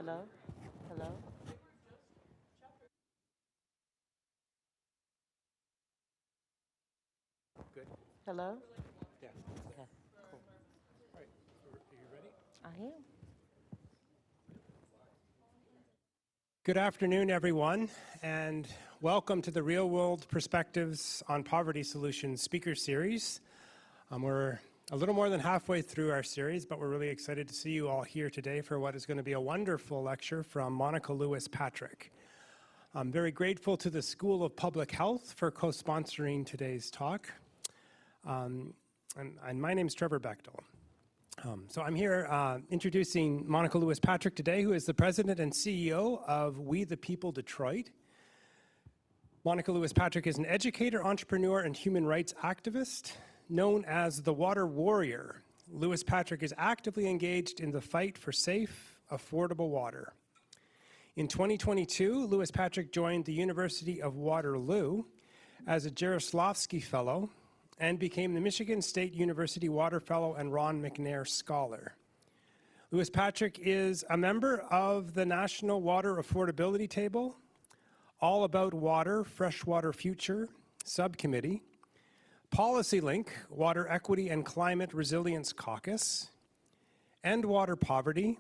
Hello? Hello? Good. Hello? Yeah. Okay, cool. All right. Are you ready? I am. Good afternoon, everyone, and welcome to the Real World Perspectives on Poverty Solutions speaker series. We're a little more than halfway through our series, but we're really excited to see you all here today for what is going to be a wonderful lecture from Monica Lewis-Patrick. I'm very grateful to the School of Public Health for co-sponsoring today's talk. And my name is Trevor Bechtel. So I'm here introducing Monica Lewis-Patrick today, who is the president and CEO of We the People Detroit. Monica Lewis-Patrick is an educator, entrepreneur, and human rights activist. Known as the Water Warrior, Lewis-Patrick is actively engaged in the fight for safe, affordable water. In 2022, Lewis-Patrick joined the University of Waterloo as a Jarislowsky Fellow and became the Michigan State University Water Fellow and Ron McNair Scholar. Lewis-Patrick is a member of the National Water Affordability Table, All About Water, Freshwater Future Subcommittee, Policy Link, Water Equity and Climate Resilience Caucus, End Water Poverty,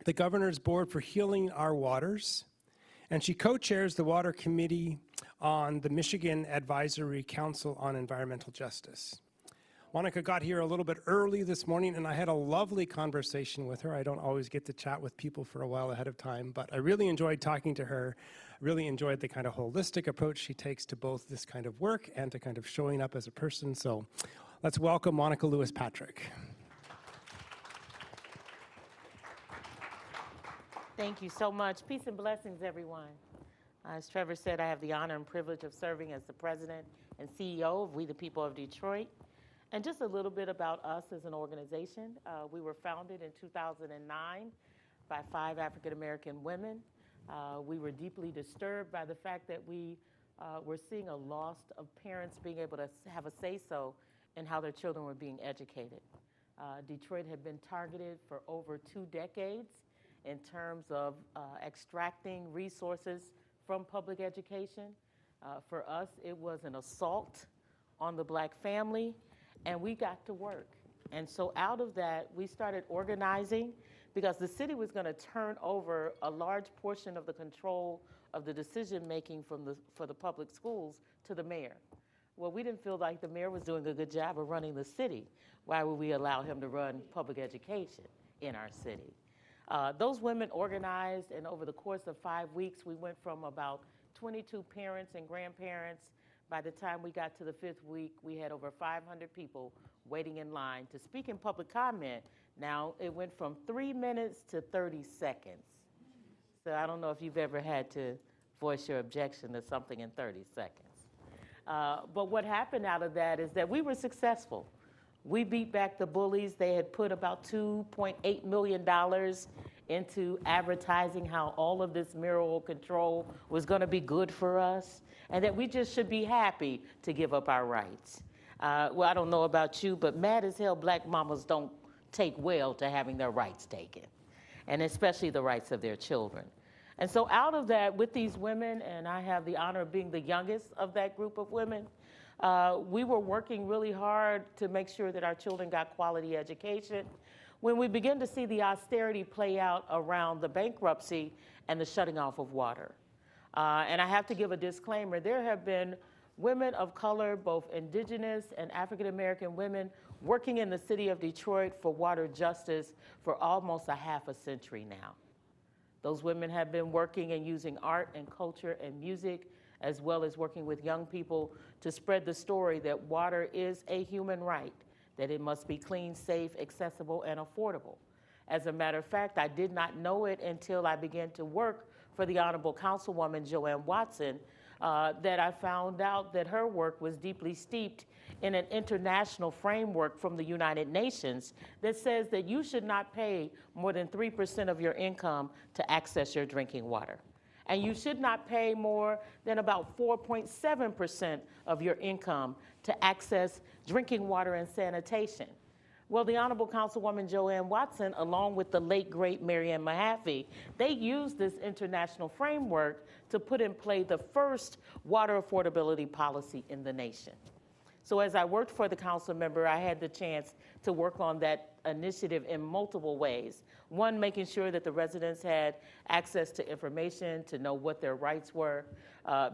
the Governor's Board for Healing Our Waters, and she co-chairs the Water Committee on the Michigan Advisory Council on Environmental Justice. Monica got here a little bit early this morning, and I had a lovely conversation with her. I don't always get to chat with people for a while ahead of time, but I really enjoyed talking to her. I really enjoyed the kind of holistic approach she takes to both this kind of work and to kind of showing up as a person. So let's welcome Monica Lewis-Patrick. Thank you so much. Peace and blessings, everyone. As Trevor said, I have the honor and privilege of serving as the president and CEO of We the People of Detroit. And just a little bit about us as an organization. We were founded in 2009 by 5 African-American women. We were deeply disturbed by the fact that we were seeing a loss of parents being able to have a say-so in how their children were being educated. Detroit had been targeted for over 2 decades in terms of extracting resources from public education. For us, it was an assault on the Black family, and we got to work. And so out of that, we started organizing because the city was going to turn over a large portion of the control of the decision-making for the public schools to the mayor. Well, we didn't feel like the mayor was doing a good job of running the city. Why would we allow him to run public education in our city? Those women organized, and over the course of 5 weeks, we went from about 22 parents and grandparents. By the time we got to the 5th week, we had over 500 people waiting in line to speak in public comment. Now, it went from 3 minutes to 30 seconds. So I don't know if you've ever had to voice your objection to something in 30 seconds. But what happened out of that is that we were successful. We beat back the bullies. They had put about $2.8 million into advertising how all of this mayoral control was going to be good for us and that we just should be happy to give up our rights. Well, I don't know about you, but mad as hell, Black mamas don't take well to having their rights taken, and especially the rights of their children. And so out of that, with these women, and I have the honor of being the youngest of that group of women, we were working really hard to make sure that our children got quality education. When we began to see the austerity play out around the bankruptcy and the shutting off of water. And I have to give a disclaimer, there have been women of color, both indigenous and African-American women, working in the city of Detroit for water justice for almost a half a century now. Those women have been working and using art and culture and music, as well as working with young people to spread the story that water is a human right, that it must be clean, safe, accessible, and affordable. As a matter of fact, I did not know it until I began to work for the Honorable Councilwoman Joanne Watson, that I found out that her work was deeply steeped in an international framework from the United Nations that says that you should not pay more than 3% of your income to access your drinking water. And you should not pay more than about 4.7% of your income to access drinking water and sanitation. Well, the Honorable Councilwoman Joanne Watson, along with the late, great Marianne Mahaffey, they used this international framework to put in play the first water affordability policy in the nation. So as I worked for the council member, I had the chance to work on that initiative in multiple ways. One, making sure that the residents had access to information, to know what their rights were,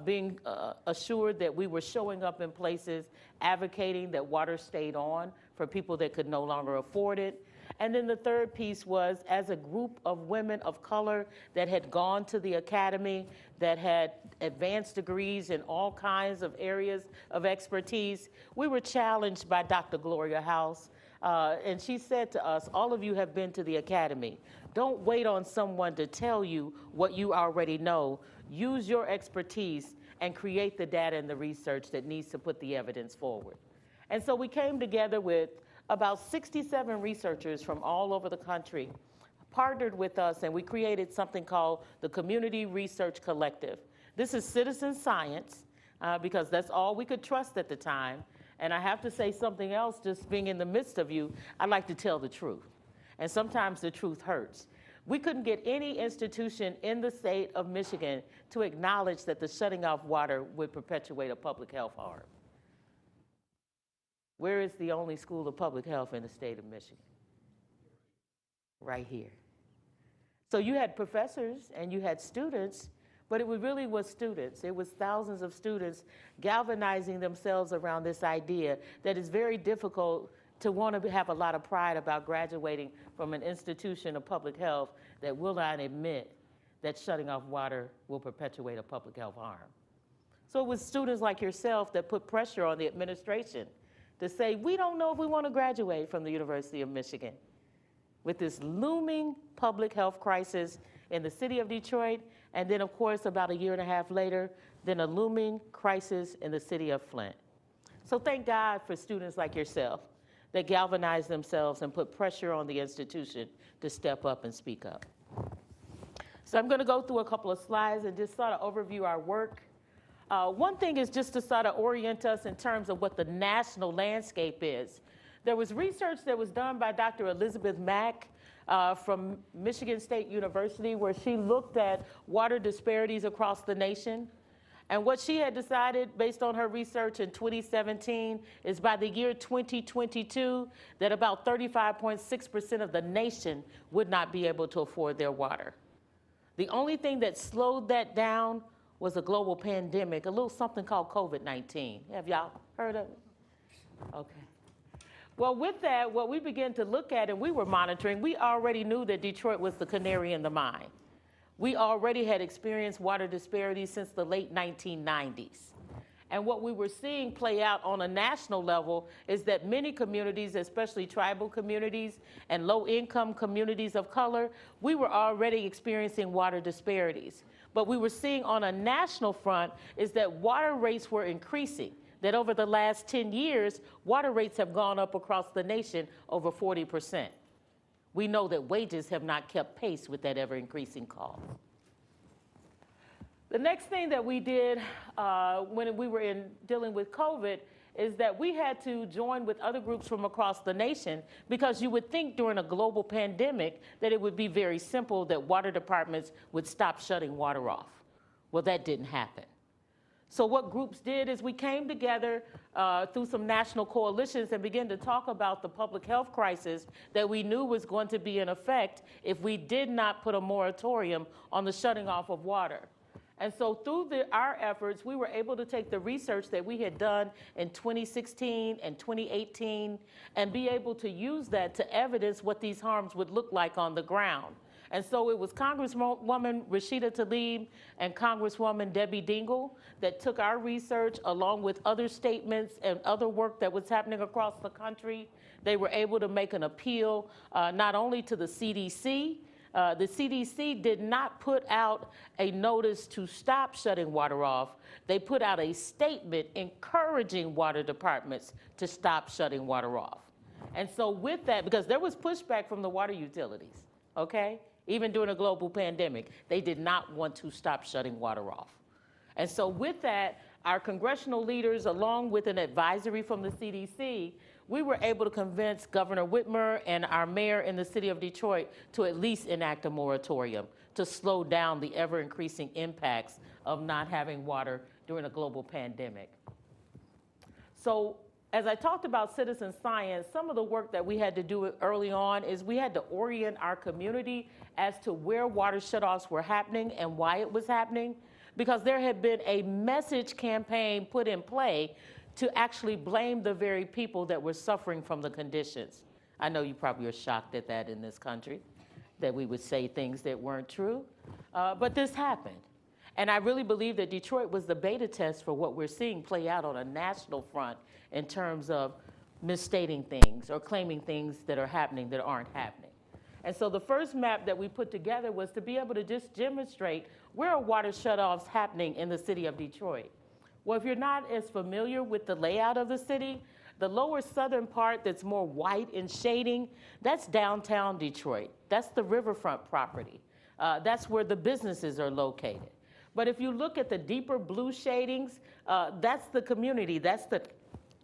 being assured that we were showing up in places advocating that water stayed on for people that could no longer afford it. And then the third piece was, as a group of women of color that had gone to the academy, that had advanced degrees in all kinds of areas of expertise, we were challenged by Dr. Gloria House. And she said to us, all of you have been to the academy. Don't wait on someone to tell you what you already know. Use your expertise and create the data and the research that needs to put the evidence forward. And so we came together with about 67 researchers from all over the country, partnered with us, and we created something called the Community Research Collective. This is citizen science, because that's all we could trust at the time. And I have to say something else, just being in the midst of you, I like to tell the truth. And sometimes the truth hurts. We couldn't get any institution in the state of Michigan to acknowledge that the shutting off water would perpetuate a public health harm. Where is the only school of public health in the state of Michigan? Right here. So you had professors and you had students, but it really was students. It was thousands of students galvanizing themselves around this idea that it's very difficult to want to have a lot of pride about graduating from an institution of public health that will not admit that shutting off water will perpetuate a public health harm. So it was students like yourself that put pressure on the administration to say, we don't know if we want to graduate from the University of Michigan. With this looming public health crisis in the city of Detroit, and then of course about a year and a half later, then a looming crisis in the city of Flint. So thank God for students like yourself that galvanize themselves and put pressure on the institution to step up and speak up. So I'm going to go through a couple of slides and just sort of overview our work. One thing is just to sort of orient us in terms of what the national landscape is. There was research that was done by Dr. Elizabeth Mack from Michigan State University, where she looked at water disparities across the nation. And what she had decided based on her research in 2017 is by the year 2022, that about 35.6% of the nation would not be able to afford their water. The only thing that slowed that down was a global pandemic, a little something called COVID-19. Have y'all heard of it? Okay. Well, with that, what we began to look at and we were monitoring, we already knew that Detroit was the canary in the mine. We already had experienced water disparities since the late 1990s. And what we were seeing play out on a national level is that many communities, especially tribal communities and low-income communities of color, we were already experiencing water disparities. But we were seeing on a national front is that water rates were increasing, that over the last 10 years, water rates have gone up across the nation over 40%. We know that wages have not kept pace with that ever-increasing cost. The next thing that we did when we were dealing with COVID is that we had to join with other groups from across the nation, because you would think during a global pandemic that it would be very simple that water departments would stop shutting water off. Well, that didn't happen. So what groups did is we came together through some national coalitions and began to talk about the public health crisis that we knew was going to be in effect if we did not put a moratorium on the shutting off of water. And so through our efforts, we were able to take the research that we had done in 2016 and 2018 and be able to use that to evidence what these harms would look like on the ground. And so it was Congresswoman Rashida Tlaib and Congresswoman Debbie Dingell that took our research along with other statements and other work that was happening across the country. They were able to make an appeal not only to the CDC. The CDC did not put out a notice to stop shutting water off. They put out a statement encouraging water departments to stop shutting water off. And so with that, because there was pushback from the water utilities, okay? Even during a global pandemic, they did not want to stop shutting water off. And so with that, our congressional leaders, along with an advisory from the CDC, we were able to convince Governor Whitmer and our mayor in the city of Detroit to at least enact a moratorium to slow down the ever-increasing impacts of not having water during a global pandemic. So as I talked about citizen science, some of the work that we had to do early on is we had to orient our community as to where water shutoffs were happening and why it was happening, because there had been a message campaign put in play to actually blame the very people that were suffering from the conditions. I know you probably are shocked at that in this country, that we would say things that weren't true, but this happened. And I really believe that Detroit was the beta test for what we're seeing play out on a national front in terms of misstating things or claiming things that are happening that aren't happening. And so the first map that we put together was to be able to just demonstrate where are water shutoffs happening in the city of Detroit. Well, if you're not as familiar with the layout of the city, the lower southern part that's more white and shading, that's downtown Detroit. That's the riverfront property. That's where the businesses are located. But if you look at the deeper blue shadings, that's the community, that's the,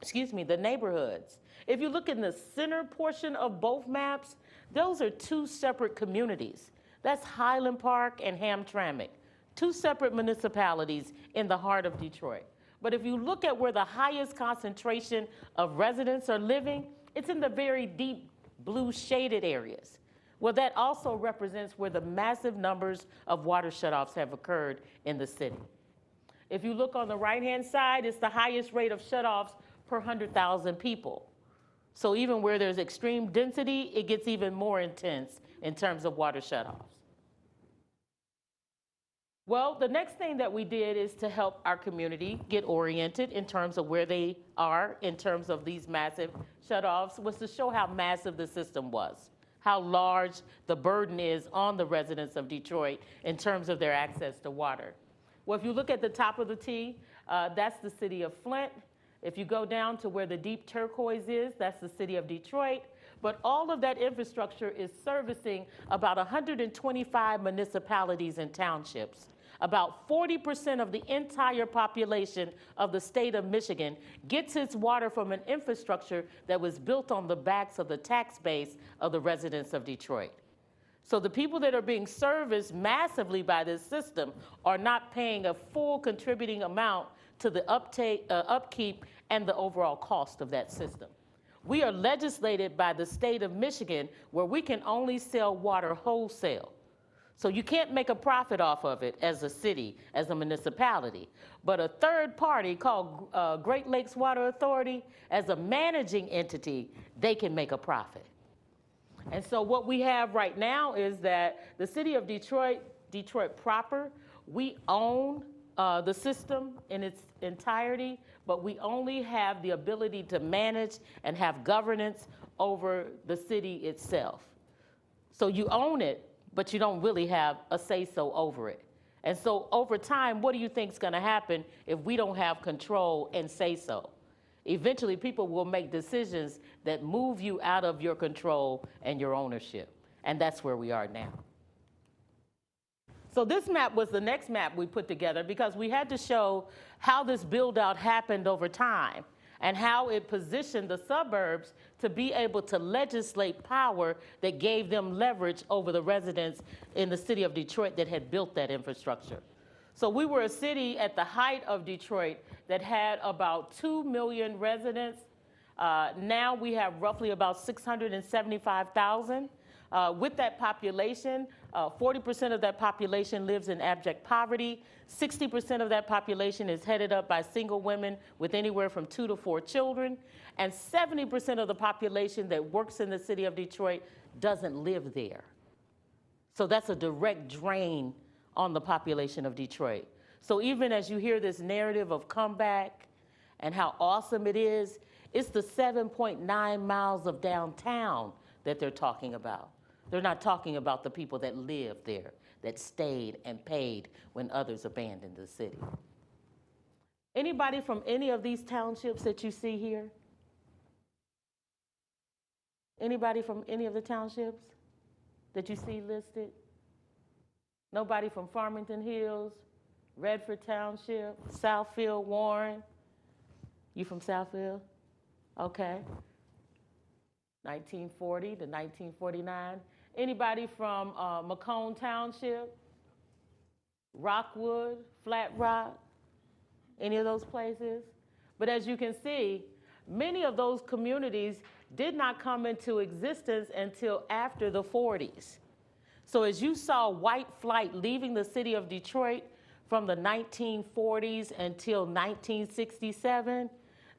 the neighborhoods. If you look in the center portion of both maps, those are two separate communities. That's Highland Park and Hamtramck, two separate municipalities in the heart of Detroit. But if you look at where the highest concentration of residents are living, it's in the very deep blue shaded areas. Well, that also represents where the massive numbers of water shutoffs have occurred in the city. If you look on the right-hand side, it's the highest rate of shutoffs per 100,000 people. So even where there's extreme density, it gets even more intense in terms of water shutoffs. Well, the next thing that we did is to help our community get oriented in terms of where they are in terms of these massive shutoffs, was to show how massive the system was, how large the burden is on the residents of Detroit in terms of their access to water. Well, if you look at the top of the T, that's the city of Flint. If you go down to where the deep turquoise is, that's the city of Detroit. But all of that infrastructure is servicing about 125 municipalities and townships. About 40% of the entire population of the state of Michigan gets its water from an infrastructure that was built on the backs of the tax base of the residents of Detroit. So the people that are being serviced massively by this system are not paying a full contributing amount to the upkeep and the overall cost of that system. We are legislated by the state of Michigan where we can only sell water wholesale. So you can't make a profit off of it as a city, as a municipality. But a third party called Great Lakes Water Authority, as a managing entity, they can make a profit. And so what we have right now is that the city of Detroit, Detroit proper, we own the system in its entirety, but we only have the ability to manage and have governance over the city itself. So you own it, but you don't really have a say-so over it. And so over time, what do you think is going to happen if we don't have control and say-so? Eventually, people will make decisions that move you out of your control and your ownership. And that's where we are now. So this map was the next map we put together because we had to show how this build-out happened over time and how it positioned the suburbs to be able to legislate power that gave them leverage over the residents in the city of Detroit that had built that infrastructure. So we were a city at the height of Detroit that had about 2 million residents. Now we have roughly about 675,000. With that population, 40% of that population lives in abject poverty. 60% of that population is headed up by single women with anywhere from 2 to 4 children. And 70% of the population that works in the city of Detroit doesn't live there. So that's a direct drain on the population of Detroit. So even as you hear this narrative of comeback and how awesome it is, it's the 7.9 miles of downtown that they're talking about. They're not talking about the people that lived there, that stayed and paid when others abandoned the city. Anybody from any of these townships that you see here? Anybody from any of the townships that you see listed? Nobody from Farmington Hills, Redford Township, Southfield, Warren? You from Southfield? Okay. 1940 to 1949. Anybody from Macomb Township, Rockwood, Flat Rock, any of those places? But as you can see, many of those communities did not come into existence until after the 40s. So as you saw white flight leaving the city of Detroit from the 1940s until 1967,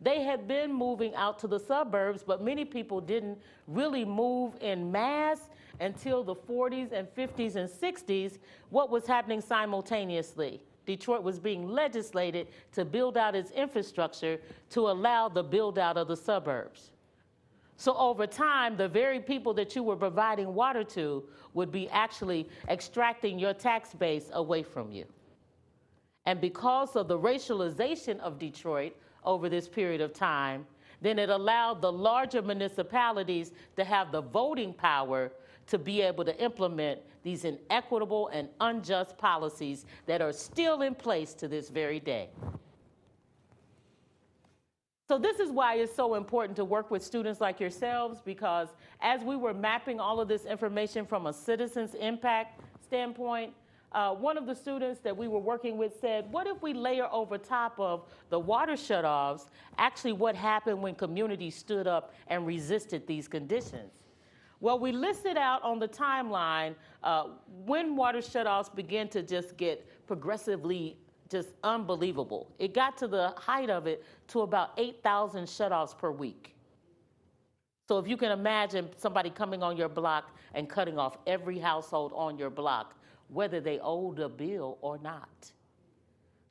they had been moving out to the suburbs, but many people didn't really move en masse until the 40s and 50s and 60s. What was happening simultaneously? Detroit was being legislated to build out its infrastructure to allow the build out of the suburbs. So over time, the very people that you were providing water to would be actually extracting your tax base away from you. And because of the racialization of Detroit over this period of time, then it allowed the larger municipalities to have the voting power to be able to implement these inequitable and unjust policies that are still in place to this very day. So this is why it's so important to work with students like yourselves, because as we were mapping all of this information from a citizen's impact standpoint, one of the students that we were working with said, what if we layer over top of the water shutoffs actually what happened when communities stood up and resisted these conditions? Well, we listed out on the timeline when water shutoffs began to just get progressively just unbelievable. It got to the height of it to about 8,000 shutoffs per week. So if you can imagine somebody coming on your block and cutting off every household on your block, whether they owed a bill or not.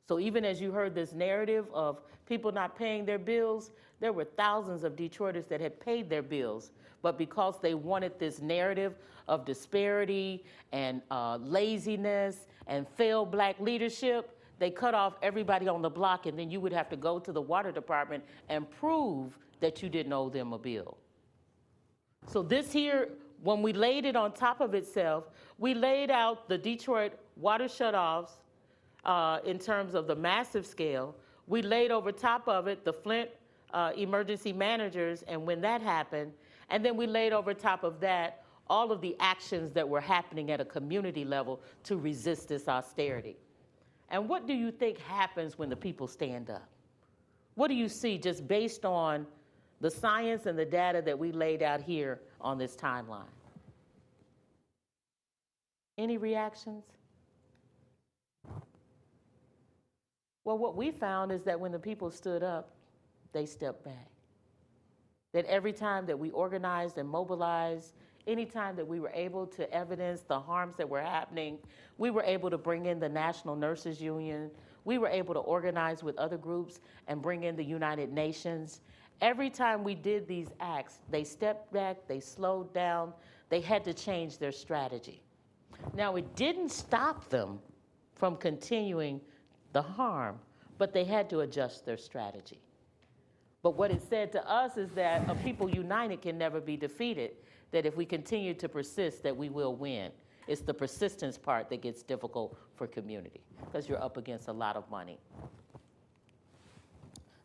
So even as you heard this narrative of people not paying their bills, there were thousands of Detroiters that had paid their bills, but because they wanted this narrative of disparity and laziness and failed black leadership, they cut off everybody on the block, and then you would have to go to the water department and prove that you didn't owe them a bill. So this here, when we laid it on top of itself, we laid out the Detroit water shutoffs in terms of the massive scale. We laid over top of it the Flint emergency managers and when that happened, and then we laid over top of that all of the actions that were happening at a community level to resist this austerity. And what do you think happens when the people stand up? What do you see just based on the science and the data that we laid out here on this timeline? Any reactions? Well, what we found is that when the people stood up, they stepped back. That every time that we organized and mobilized, anytime that we were able to evidence the harms that were happening, we were able to bring in the National Nurses Union. We were able to organize with other groups and bring in the United Nations. Every time we did these acts, they stepped back, they slowed down, they had to change their strategy. Now, it didn't stop them from continuing the harm, but they had to adjust their strategy. But what it said to us is that a people united can never be defeated, that if we continue to persist, that we will win. It's the persistence part that gets difficult for community, because you're up against a lot of money.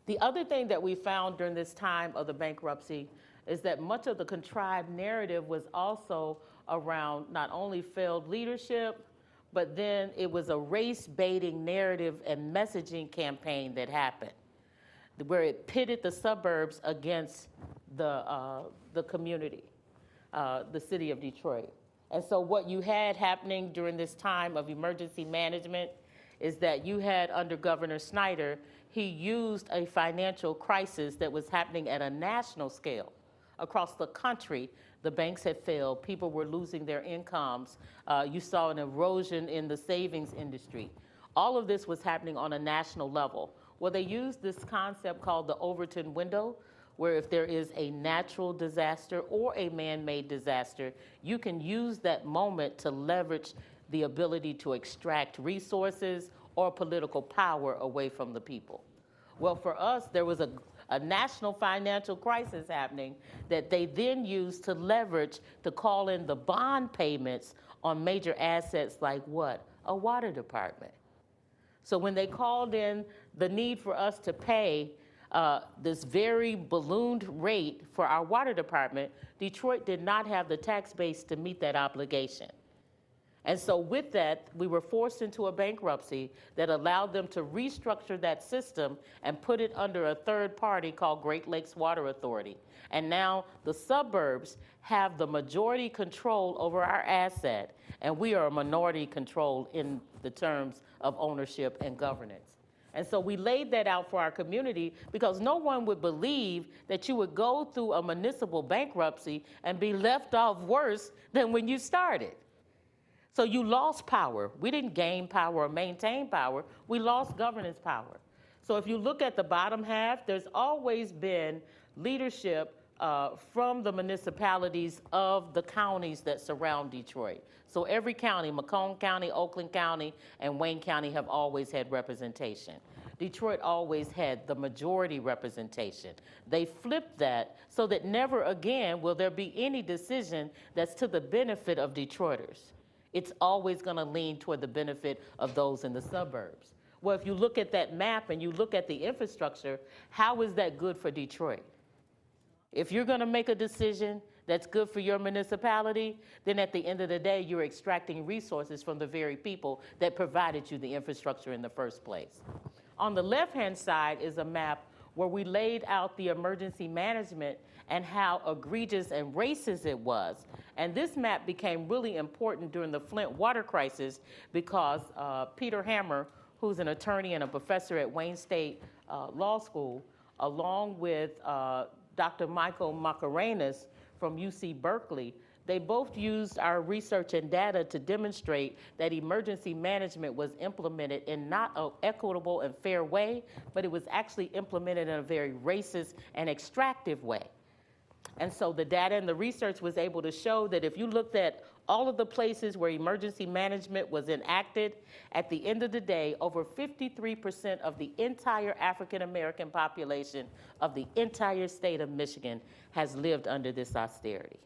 The other thing that we found during this time of the bankruptcy is that much of the contrived narrative was also around not only failed leadership, but then it was a race-baiting narrative and messaging campaign that happened, where it pitted the suburbs against the community, the city of Detroit. And so what you had happening during this time of emergency management is that you had, under Governor Snyder, he used a financial crisis that was happening at a national scale. Across the country, the banks had failed, people were losing their incomes, you saw an erosion in the savings industry. All of this was happening on a national level. Well, they used this concept called the Overton window, where if there is a natural disaster or a man-made disaster, you can use that moment to leverage the ability to extract resources or political power away from the people. Well, for us, there was a national financial crisis happening that they then used to leverage to call in the bond payments on major assets like what? A water department. So when they called in the need for us to pay this very ballooned rate for our water department, Detroit did not have the tax base to meet that obligation. And so with that, we were forced into a bankruptcy that allowed them to restructure that system and put it under a third party called Great Lakes Water Authority. And now the suburbs have the majority control over our asset, and we are a minority control in the terms of ownership and governance. And so we laid that out for our community because no one would believe that you would go through a municipal bankruptcy and be left off worse than when you started. So you lost power. We didn't gain power or maintain power. We lost governance power. So if you look at the bottom half, there's always been leadership from the municipalities of the counties that surround Detroit. So every county, Macomb County, Oakland County, and Wayne County have always had representation. Detroit always had the majority representation. They flipped that so that never again will there be any decision that's to the benefit of Detroiters. It's always going to lean toward the benefit of those in the suburbs. Well, if you look at that map and you look at the infrastructure, how is that good for Detroit? If you're going to make a decision that's good for your municipality, then at the end of the day, you're extracting resources from the very people that provided you the infrastructure in the first place. On the left-hand side is a map where we laid out the emergency management and how egregious and racist it was. And this map became really important during the Flint water crisis because Peter Hammer, who's an attorney and a professor at Wayne State Law School, along with Dr. Michael Mascarenhas from UC Berkeley, they both used our research and data to demonstrate that emergency management was implemented in not an equitable and fair way, but it was actually implemented in a very racist and extractive way. And so the data and the research was able to show that if you looked at all of the places where emergency management was enacted, at the end of the day, over 53% of the entire African American population of the entire state of Michigan has lived under this austerity.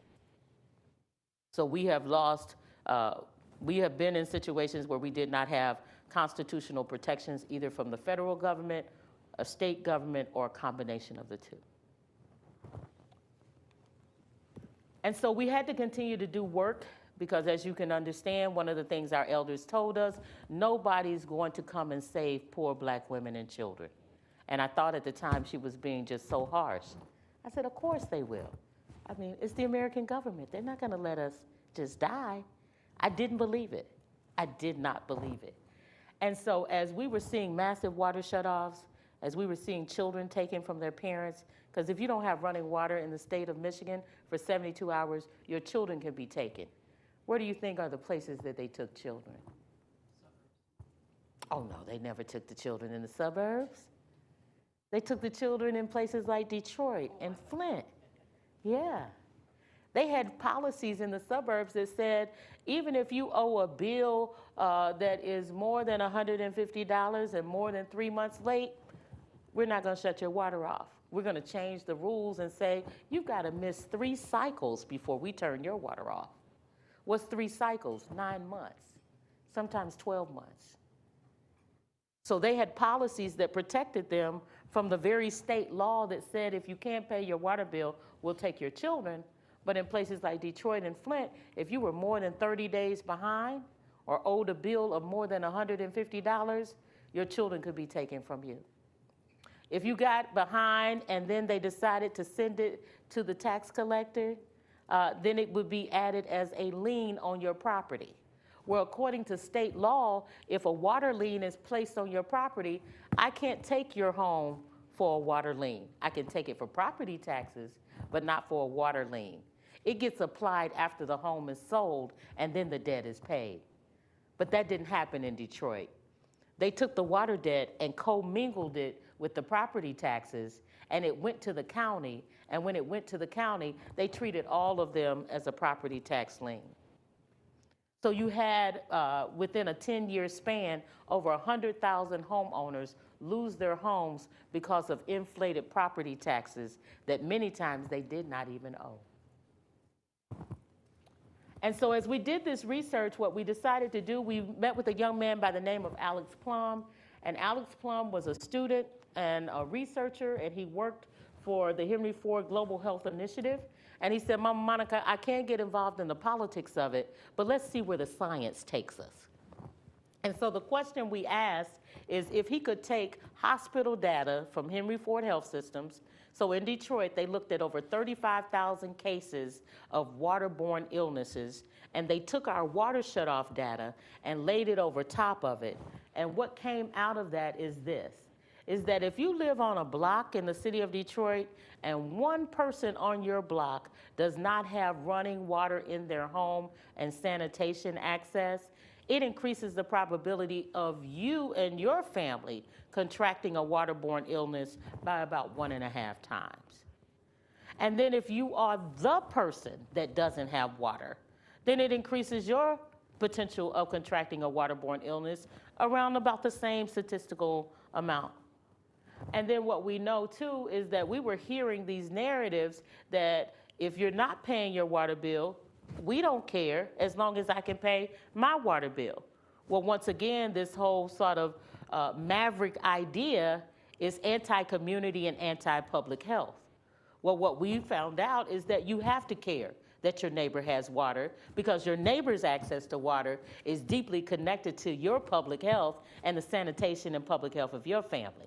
So we have lost, we have been in situations where we did not have constitutional protections either from the federal government, a state government, or a combination of the two. And so we had to continue to do work because, as you can understand, one of the things our elders told us, nobody's going to come and save poor black women and children. And I thought at the time she was being just so harsh. I said, of course they will. I mean, it's the American government. They're not going to let us just die. I didn't believe it. I did not believe it. And so as we were seeing massive water shutoffs, as we were seeing children taken from their parents, because if you don't have running water in the state of Michigan for 72 hours, your children can be taken. Where do you think are the places that they took children? Oh no, they never took the children in the suburbs. They took the children in places like Detroit and Flint. Yeah. They had policies in the suburbs that said, even if you owe a bill that is more than $150 and more than 3 months late, we're not going to shut your water off. We're going to change the rules and say, you've got to miss 3 cycles before we turn your water off. What's 3 cycles? 9 months, sometimes 12 months. So they had policies that protected them from the very state law that said, if you can't pay your water bill, we'll take your children. But in places like Detroit and Flint, if you were more than 30 days behind or owed a bill of more than $150, your children could be taken from you. If you got behind and then they decided to send it to the tax collector, then it would be added as a lien on your property. Well, according to state law, if a water lien is placed on your property, I can't take your home for a water lien. I can take it for property taxes, but not for a water lien. It gets applied after the home is sold and then the debt is paid. But that didn't happen in Detroit. They took the water debt and commingled it with the property taxes, and it went to the county. And when it went to the county, they treated all of them as a property tax lien. So you had, within a 10-year span, over 100,000 homeowners lose their homes because of inflated property taxes that many times they did not even owe. And so as we did this research, what we decided to do, we met with a young man by the name of Alex Plum. And Alex Plum was a student and a researcher, and he worked for the Henry Ford Global Health Initiative. And he said, Mama Monica, I can't get involved in the politics of it, but let's see where the science takes us. And so the question we asked is if he could take hospital data from Henry Ford Health Systems. So in Detroit, they looked at over 35,000 cases of waterborne illnesses, and they took our water shutoff data and laid it over top of it. And what came out of that is this, is that if you live on a block in the city of Detroit and one person on your block does not have running water in their home and sanitation access, it increases the probability of you and your family contracting a waterborne illness by about 1.5 times. And then if you are the person that doesn't have water, then it increases your potential of contracting a waterborne illness around about the same statistical amount. And then what we know too is that we were hearing these narratives that if you're not paying your water bill, we don't care as long as I can pay my water bill. Well, once again, this whole sort of maverick idea is anti-community and anti-public health. Well, what we found out is that you have to care that your neighbor has water because your neighbor's access to water is deeply connected to your public health and the sanitation and public health of your family.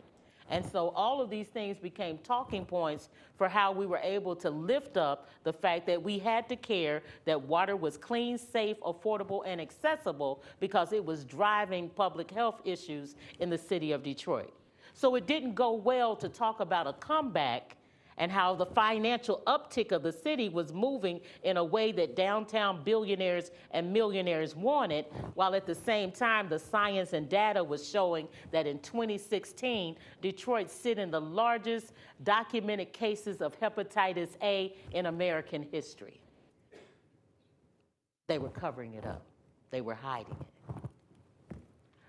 And so all of these things became talking points for how we were able to lift up the fact that we had to care that water was clean, safe, affordable, and accessible because it was driving public health issues in the city of Detroit. So it didn't go well to talk about a comeback and how the financial uptick of the city was moving in a way that downtown billionaires and millionaires wanted, while at the same time the science and data was showing that in 2016, Detroit sit in the largest documented cases of hepatitis A in American history. They were covering it up. They were hiding it.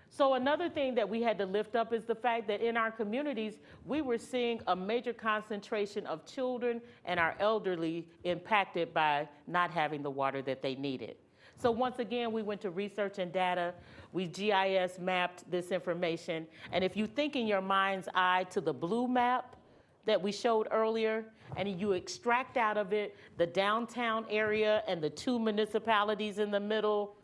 So another thing that we had to lift up is the fact that in our communities, we were seeing a major concentration of children and our elderly impacted by not having the water that they needed. So once again, we went to research and data. We GIS mapped this information. And if you think in your mind's eye to the blue map that we showed earlier, and you extract out of it the downtown area and the 2 municipalities in the middle,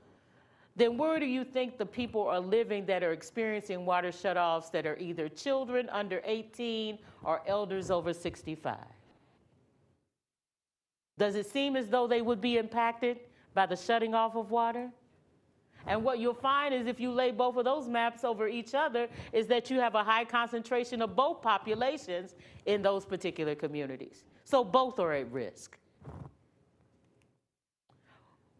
then where do you think the people are living that are experiencing water shutoffs that are either children under 18 or elders over 65? Does it seem as though they would be impacted by the shutting off of water? And what you'll find is if you lay both of those maps over each other is that you have a high concentration of both populations in those particular communities. So both are at risk.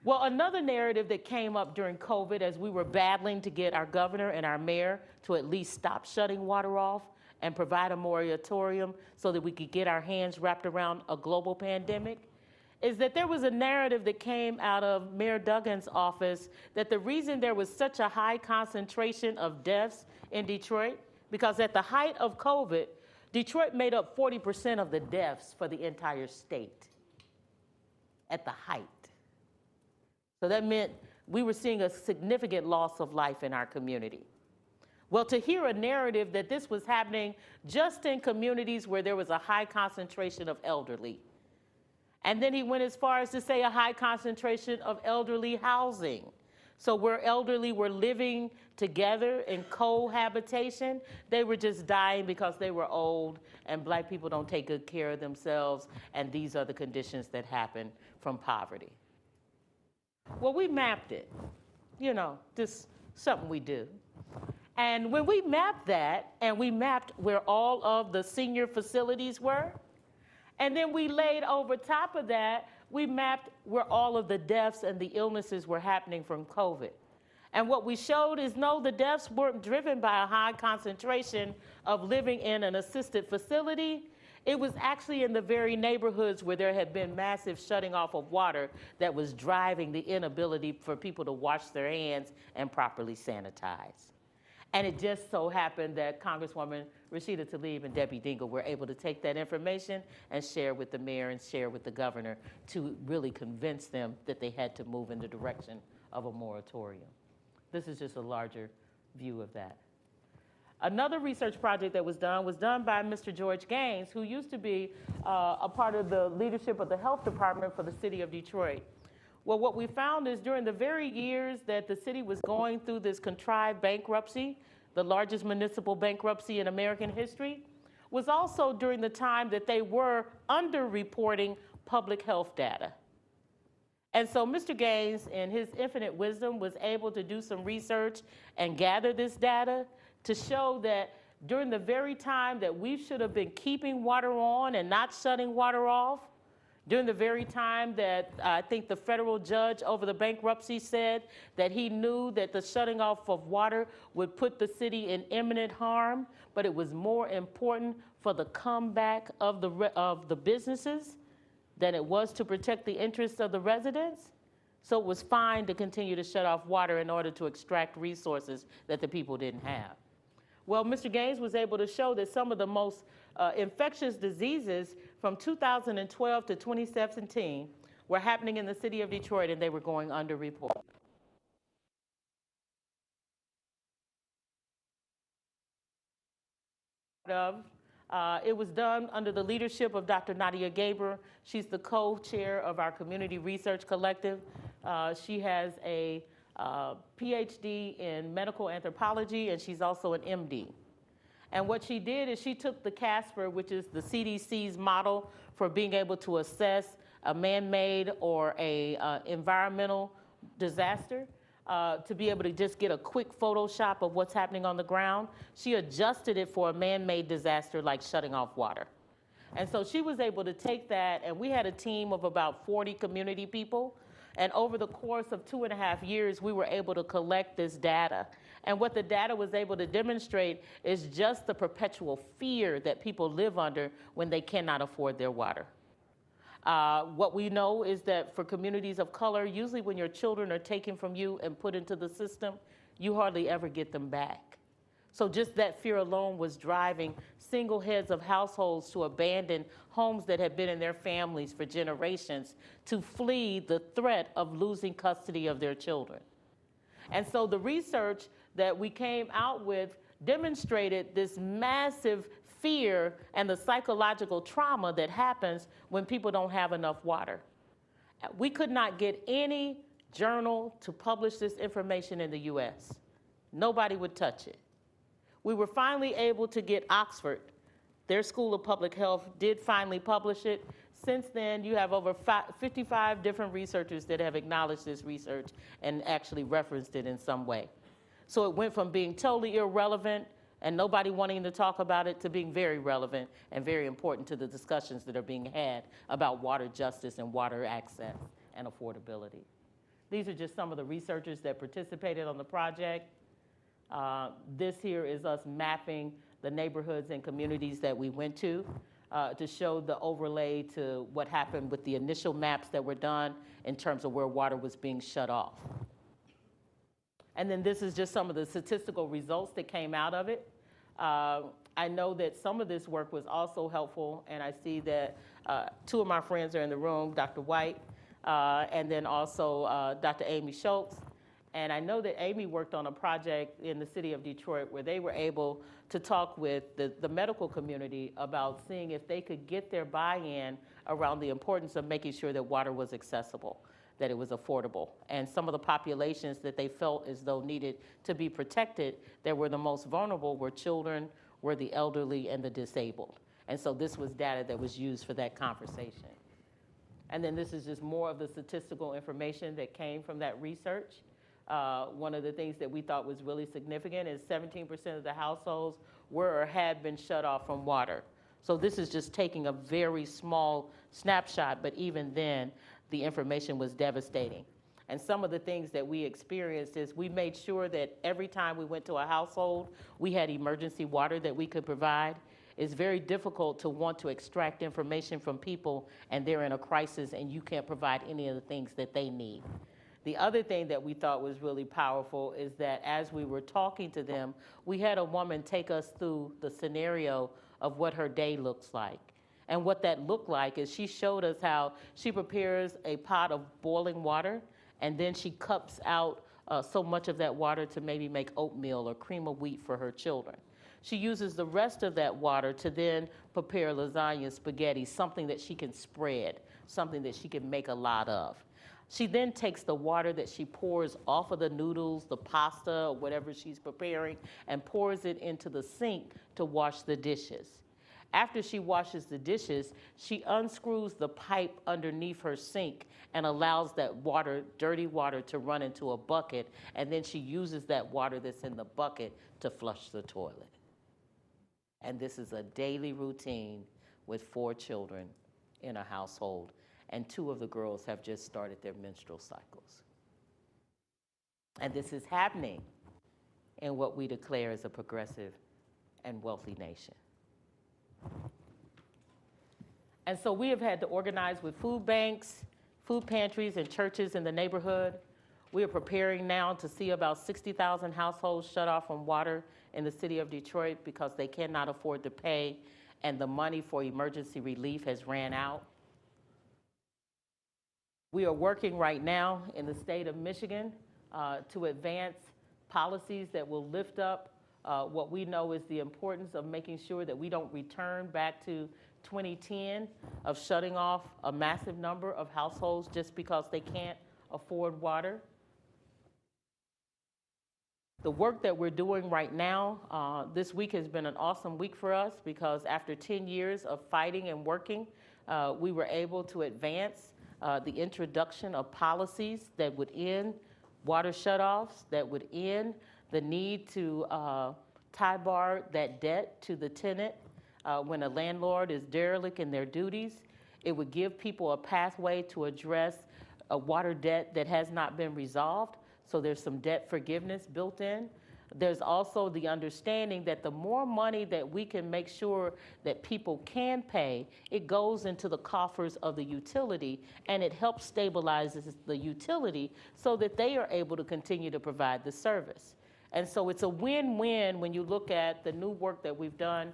Well, another narrative that came up during COVID as we were battling to get our governor and our mayor to at least stop shutting water off and provide a moratorium so that we could get our hands wrapped around a global pandemic, is that there was a narrative that came out of Mayor Duggan's office that the reason there was such a high concentration of deaths in Detroit, because at the height of COVID, Detroit made up 40% of the deaths for the entire state at the height. So that meant we were seeing a significant loss of life in our community. Well, to hear a narrative that this was happening just in communities where there was a high concentration of elderly. And then he went as far as to say a high concentration of elderly housing. So where elderly were living together in cohabitation, they were just dying because they were old and Black people don't take good care of themselves, and these are the conditions that happen from poverty. Well, we mapped it, just something we do. And when we mapped that, and we mapped where all of the senior facilities were, and then we laid over top of that, we mapped where all of the deaths and the illnesses were happening from COVID. And what we showed is no, the deaths weren't driven by a high concentration of living in an assisted facility. It was actually in the very neighborhoods where there had been massive shutting off of water that was driving the inability for people to wash their hands and properly sanitize. And it just so happened that Congresswoman Rashida Tlaib and Debbie Dingell were able to take that information and share with the mayor and share with the governor to really convince them that they had to move in the direction of a moratorium. This is just a larger view of that. Another research project that was done by Mr. George Gaines, who used to be a part of the leadership of the health department for the city of Detroit. Well, what we found is during the very years that the city was going through this contrived bankruptcy, the largest municipal bankruptcy in American history, was also during the time that they were underreporting public health data. And so Mr. Gaines, in his infinite wisdom, was able to do some research and gather this data to show that during the very time that we should have been keeping water on and not shutting water off, during the very time that I think the federal judge over the bankruptcy said that he knew that the shutting off of water would put the city in imminent harm, but it was more important for the comeback of the businesses than it was to protect the interests of the residents. So it was fine to continue to shut off water in order to extract resources that the people didn't have. Well, Mr. Gaines was able to show that some of the most infectious diseases from 2012 to 2017 were happening in the city of Detroit, and they were going underreported. It was done under the leadership of Dr. Nadia Gaber. She's the co-chair of our Community Research Collective. She has a PhD in medical anthropology, and she's also an MD. And what she did is she took the CASPER, which is the CDC's model for being able to assess a man-made or a environmental disaster, to be able to just get a quick Photoshop of what's happening on the ground. She adjusted it for a man-made disaster like shutting off water. And so she was able to take that, and we had a team of about 40 community people. And over the course of 2.5 years, we were able to collect this data. And what the data was able to demonstrate is just the perpetual fear that people live under when they cannot afford their water. What we know is that for communities of color, usually when your children are taken from you and put into the system, you hardly ever get them back. So just that fear alone was driving single heads of households to abandon homes that had been in their families for generations to flee the threat of losing custody of their children. And so the research that we came out with demonstrated this massive fear and the psychological trauma that happens when people don't have enough water. We could not get any journal to publish this information in the US. Nobody would touch it. We were finally able to get Oxford. Their School of Public Health did finally publish it. Since then, you have over 55 different researchers that have acknowledged this research and actually referenced it in some way. So it went from being totally irrelevant and nobody wanting to talk about it to being very relevant and very important to the discussions that are being had about water justice and water access and affordability. These are just some of the researchers that participated on the project. This here is us mapping the neighborhoods and communities that we went to show the overlay to what happened with the initial maps that were done in terms of where water was being shut off. And then this is just some of the statistical results that came out of it. I know that some of this work was also helpful, and I see that two of my friends are in the room, Dr. White, and then also Dr. Amy Schultz. And I know that Amy worked on a project in the city of Detroit where they were able to talk with the medical community about seeing if they could get their buy-in around the importance of making sure that water was accessible, that it was affordable. And some of the populations that they felt as though needed to be protected that were the most vulnerable were children, were the elderly, and the disabled. And so this was data that was used for that conversation. And then this is just more of the statistical information that came from that research. One of the things that we thought was really significant is 17% of the households were or had been shut off from water. So this is just taking a very small snapshot, but even then, the information was devastating. And some of the things that we experienced is we made sure that every time we went to a household, we had emergency water that we could provide. It's very difficult to want to extract information from people and they're in a crisis and you can't provide any of the things that they need. The other thing that we thought was really powerful is that as we were talking to them, we had a woman take us through the scenario of what her day looks like. And what that looked like is she showed us how she prepares a pot of boiling water, and then she cups out so much of that water to maybe make oatmeal or cream of wheat for her children. She uses the rest of that water to then prepare lasagna and spaghetti, something that she can spread, something that she can make a lot of. She then takes the water that she pours off of the noodles, the pasta, or whatever she's preparing, and pours it into the sink to wash the dishes. After she washes the dishes, she unscrews the pipe underneath her sink and allows that water, dirty water, to run into a bucket, and then she uses that water that's in the bucket to flush the toilet. And this is a daily routine with 4 children in a household, and 2 of the girls have just started their menstrual cycles. And this is happening in what we declare as a progressive and wealthy nation. And so we have had to organize with food banks, food pantries, and churches in the neighborhood. We are preparing now to see about 60,000 households shut off from water in the city of Detroit because they cannot afford to pay, and the money for emergency relief has ran out. We are working right now in the state of Michigan to advance policies that will lift up what we know is the importance of making sure that we don't return back to 2010 of shutting off a massive number of households just because they can't afford water. The work that we're doing right now, this week has been an awesome week for us because after 10 years of fighting and working, we were able to advance the introduction of policies that would end water shutoffs, that would end the need to tie bar that debt to the tenant when a landlord is derelict in their duties. It would give people a pathway to address a water debt that has not been resolved. So there's some debt forgiveness built in. There's also the understanding that the more money that we can make sure that people can pay, it goes into the coffers of the utility, and it helps stabilize the utility so that they are able to continue to provide the service. And so it's a win-win when you look at the new work that we've done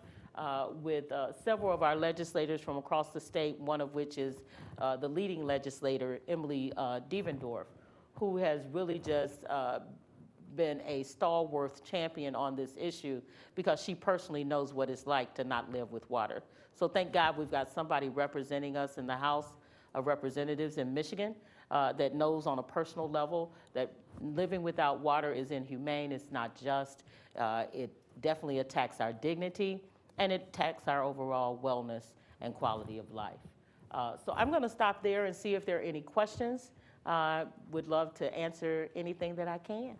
with several of our legislators from across the state, one of which is the leading legislator, Emily Devendorf, who has really just been a stalwart champion on this issue because she personally knows what it's like to not live with water. So thank God we've got somebody representing us in the House of Representatives in Michigan that knows on a personal level that living without water is inhumane, it's not just, it definitely attacks our dignity, and it attacks our overall wellness and quality of life. So I'm gonna stop there and see if there are any questions. Would love to answer anything that I can.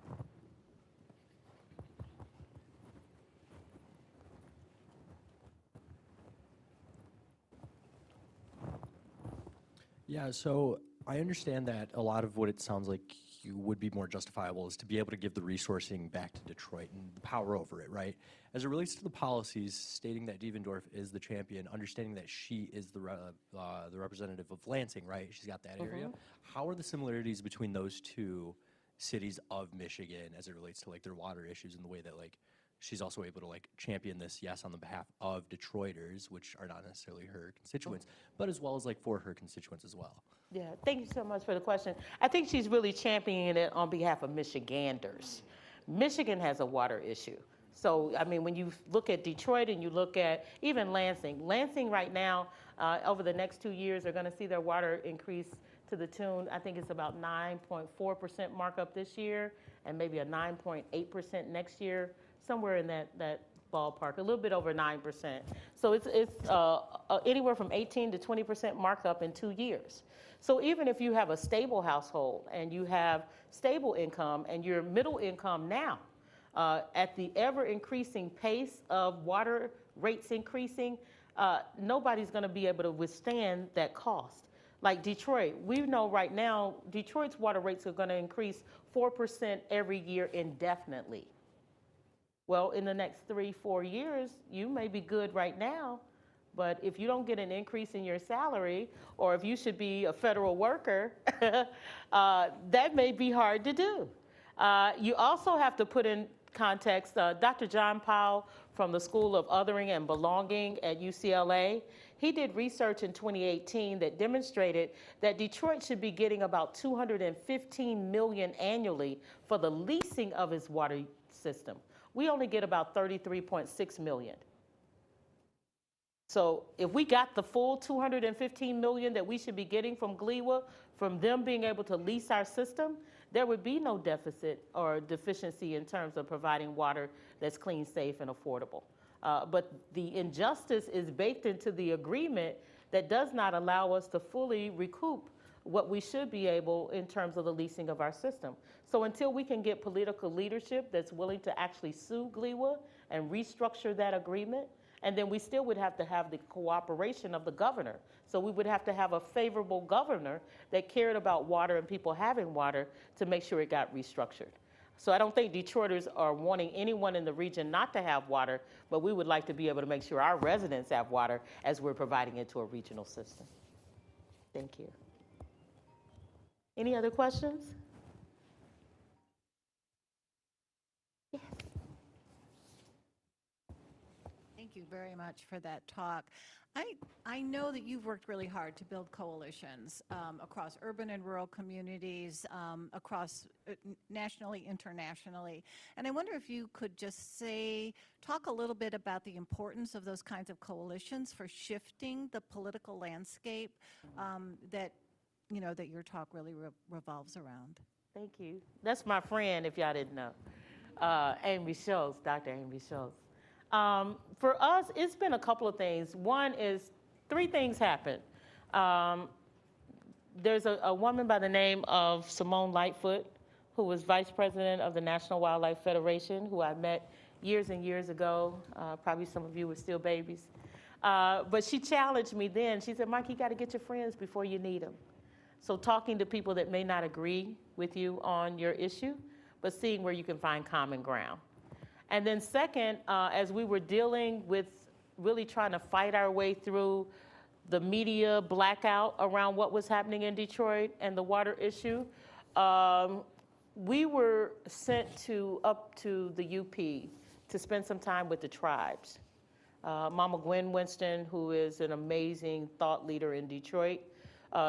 Yeah, so I understand that a lot of what it sounds like you would be more justifiable is to be able to give the resourcing back to Detroit and the power over it, right? As it relates to the policies, stating that Devendorf is the champion, understanding that she is the representative of Lansing, right? She's got that area. How are the similarities between those two cities of Michigan as it relates to like their water issues and the way that like she's also able to like champion this, yes, on the behalf of Detroiters, which are not necessarily her constituents, but as well as like for her constituents as well? Yeah, thank you so much for the question. I think she's really championing it on behalf of Michiganders. Michigan has a water issue. So, I mean, when you look at Detroit and you look at even Lansing right now, over the next 2 years, are gonna see their water increase to the tune, I think it's about 9.4% markup this year, and maybe a 9.8% next year, somewhere in that ballpark, a little bit over 9%. So it's anywhere from 18 to 20% markup in 2 years. So even if you have a stable household and you have stable income and you're middle income now, at the ever increasing pace of water rates increasing, nobody's gonna be able to withstand that cost. Like Detroit, we know right now, Detroit's water rates are gonna increase 4% every year indefinitely. Well, in the next 3-4 years, you may be good right now, but if you don't get an increase in your salary, or if you should be a federal worker, that may be hard to do. You also have to put in context, Dr. John Powell from the School of Othering and Belonging at UCLA, he did research in 2018 that demonstrated that Detroit should be getting about $215 million annually for the leasing of its water system. we only get about 33.6 million. So if we got the full 215 million that we should be getting from GLEWA, from them being able to lease our system, there would be no deficit or deficiency in terms of providing water that's clean, safe, and affordable. But the injustice is baked into the agreement that does not allow us to fully recoup what we should be able in terms of the leasing of our system. So until we can get political leadership that's willing to actually sue GLEWA and restructure that agreement, and then we still would have to have the cooperation of the governor. So we would have to have a favorable governor that cared about water and people having water to make sure it got restructured. So I don't think Detroiters are wanting anyone in the region not to have water, but we would like to be able to make sure our residents have water as we're providing it to a regional system. Thank you. Any other questions? Yes. Thank you very much for that talk. I know that you've worked really hard to build coalitions across urban and rural communities, across nationally, internationally. And I wonder if you could just talk a little bit about the importance of those kinds of coalitions for shifting the political landscape that your talk really revolves around. Thank you. That's my friend, if y'all didn't know, Amy Schultz, Dr. Amy Schultz. For us, it's been a couple of things. One is, three things happened. There's a woman by the name of Simone Lightfoot, who was vice president of the National Wildlife Federation, who I met years and years ago. Probably some of you were still babies. But she challenged me then. She said, Mike, you got to get your friends before you need them. So talking to people that may not agree with you on your issue, but seeing where you can find common ground. And then second, as we were dealing with really trying to fight our way through the media blackout around what was happening in Detroit and the water issue, we were sent up to the UP to spend some time with the tribes. Mama Gwen Winston, who is an amazing thought leader in Detroit,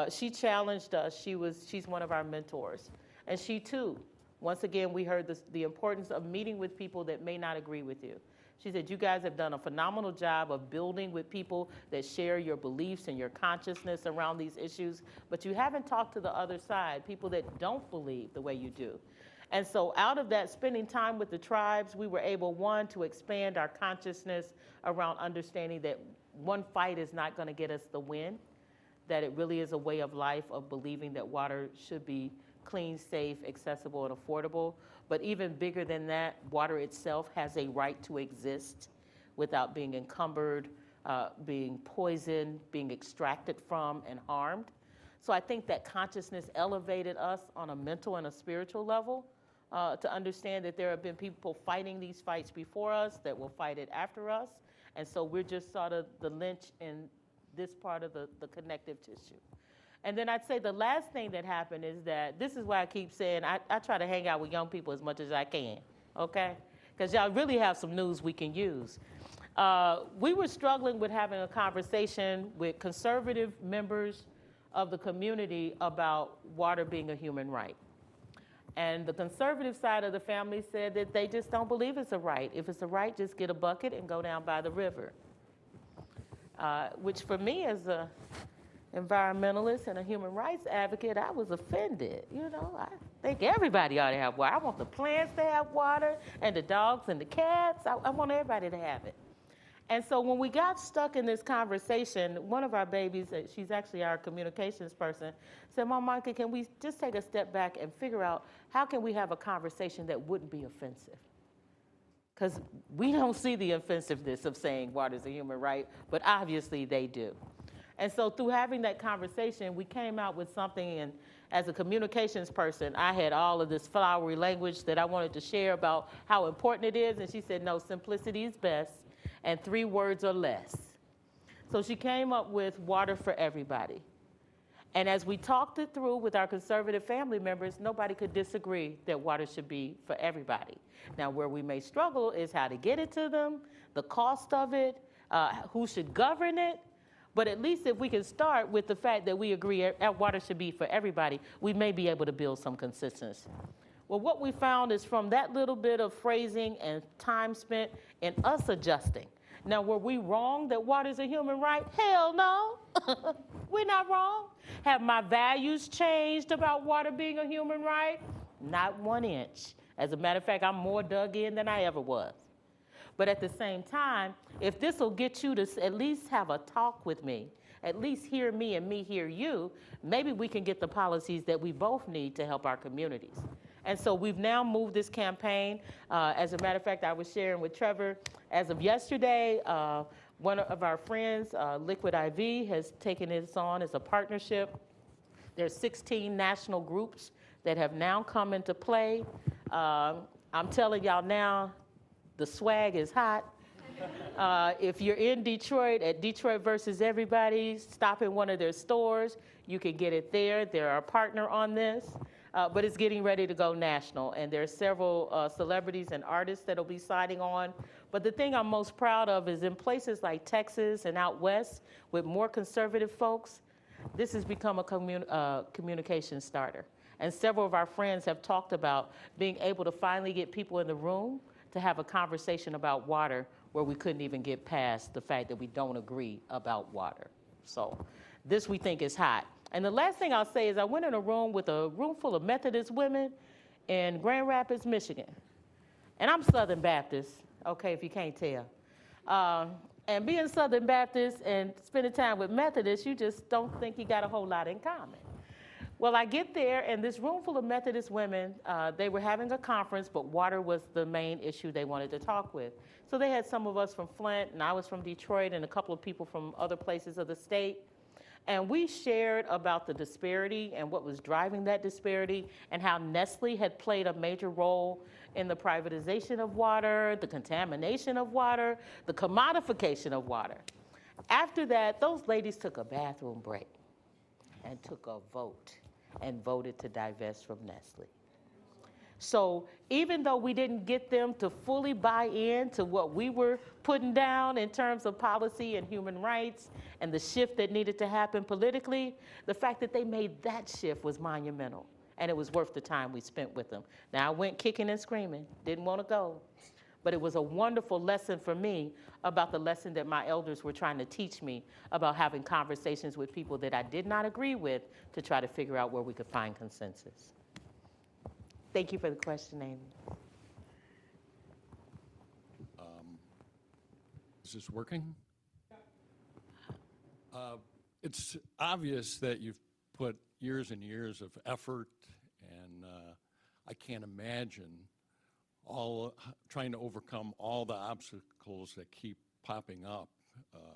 she challenged us. She's one of our mentors. And she too, once again, we heard the importance of meeting with people that may not agree with you. She said, you guys have done a phenomenal job of building with people that share your beliefs and your consciousness around these issues, but you haven't talked to the other side, people that don't believe the way you do. And so out of that, spending time with the tribes, we were able, one, to expand our consciousness around understanding that one fight is not going to get us the win, that it really is a way of life of believing that water should be clean, safe, accessible, and affordable. But even bigger than that, water itself has a right to exist without being encumbered, being poisoned, being extracted from, and harmed. So I think that consciousness elevated us on a mental and a spiritual level to understand that there have been people fighting these fights before us that will fight it after us. And so we're just sort of the lynch in this part of the connective tissue. And then I'd say the last thing that happened is that, this is why I keep saying, I try to hang out with young people as much as I can, okay? Because y'all really have some news we can use. We were struggling with having a conversation with conservative members of the community about water being a human right. And the conservative side of the family said that they just don't believe it's a right. If it's a right, just get a bucket and go down by the river. Which for me as a environmentalist and a human rights advocate, I was offended. I think everybody ought to have water. I want the plants to have water and the dogs and the cats. I want everybody to have it. And so when we got stuck in this conversation, one of our babies, she's actually our communications person, said, Mom, Monica, can we just take a step back and figure out how can we have a conversation that wouldn't be offensive? Because we don't see the offensiveness of saying water is a human right, but obviously they do. And so through having that conversation, we came out with something, and as a communications person, I had all of this flowery language that I wanted to share about how important it is, and she said, no, simplicity is best, and 3 words or less. So she came up with water for everybody. And as we talked it through with our conservative family members, nobody could disagree that water should be for everybody. Now, where we may struggle is how to get it to them, the cost of it, who should govern it. But at least if we can start with the fact that we agree water should be for everybody, we may be able to build some consistency. Well, what we found is from that little bit of phrasing and time spent in us adjusting. Now, were we wrong that water is a human right? Hell no. We're not wrong. Have my values changed about water being a human right? Not 1 inch. As a matter of fact, I'm more dug in than I ever was. But at the same time, if this will get you to at least have a talk with me, at least hear me and me hear you, maybe we can get the policies that we both need to help our communities. And so we've now moved this campaign. As a matter of fact, I was sharing with Trevor, as of yesterday, one of our friends, Liquid IV, has taken this on as a partnership. There's 16 national groups that have now come into play. I'm telling y'all now, the swag is hot. If you're in Detroit, at Detroit versus Everybody, stop in one of their stores. You can get it there. They're our partner on this. But it's getting ready to go national. And there are several celebrities and artists that will be signing on. But the thing I'm most proud of is in places like Texas and out west with more conservative folks, this has become a communication starter. And several of our friends have talked about being able to finally get people in the room to have a conversation about water where we couldn't even get past the fact that we don't agree about water. So this we think is hot. And the last thing I'll say is I went in a room with a room full of Methodist women in Grand Rapids, Michigan. And I'm Southern Baptist, okay, if you can't tell. And being Southern Baptist and spending time with Methodists, you just don't think you got a whole lot in common. Well, I get there, and this room full of Methodist women, they were having a conference, but water was the main issue they wanted to talk with. So they had some of us from Flint, and I was from Detroit, and a couple of people from other places of the state. And we shared about the disparity and what was driving that disparity and how Nestle had played a major role in the privatization of water, the contamination of water, the commodification of water. After that, those ladies took a bathroom break and took a vote and voted to divest from Nestle. So even though we didn't get them to fully buy in to what we were putting down in terms of policy and human rights and the shift that needed to happen politically, the fact that they made that shift was monumental, and it was worth the time we spent with them. Now, I went kicking and screaming, didn't want to go, but it was a wonderful lesson for me about the lesson that my elders were trying to teach me about having conversations with people that I did not agree with to try to figure out where we could find consensus. Thank you for the question, Amy. Is this working? It's obvious that you've put years and years of effort, and I can't imagine trying to overcome all the obstacles that keep popping up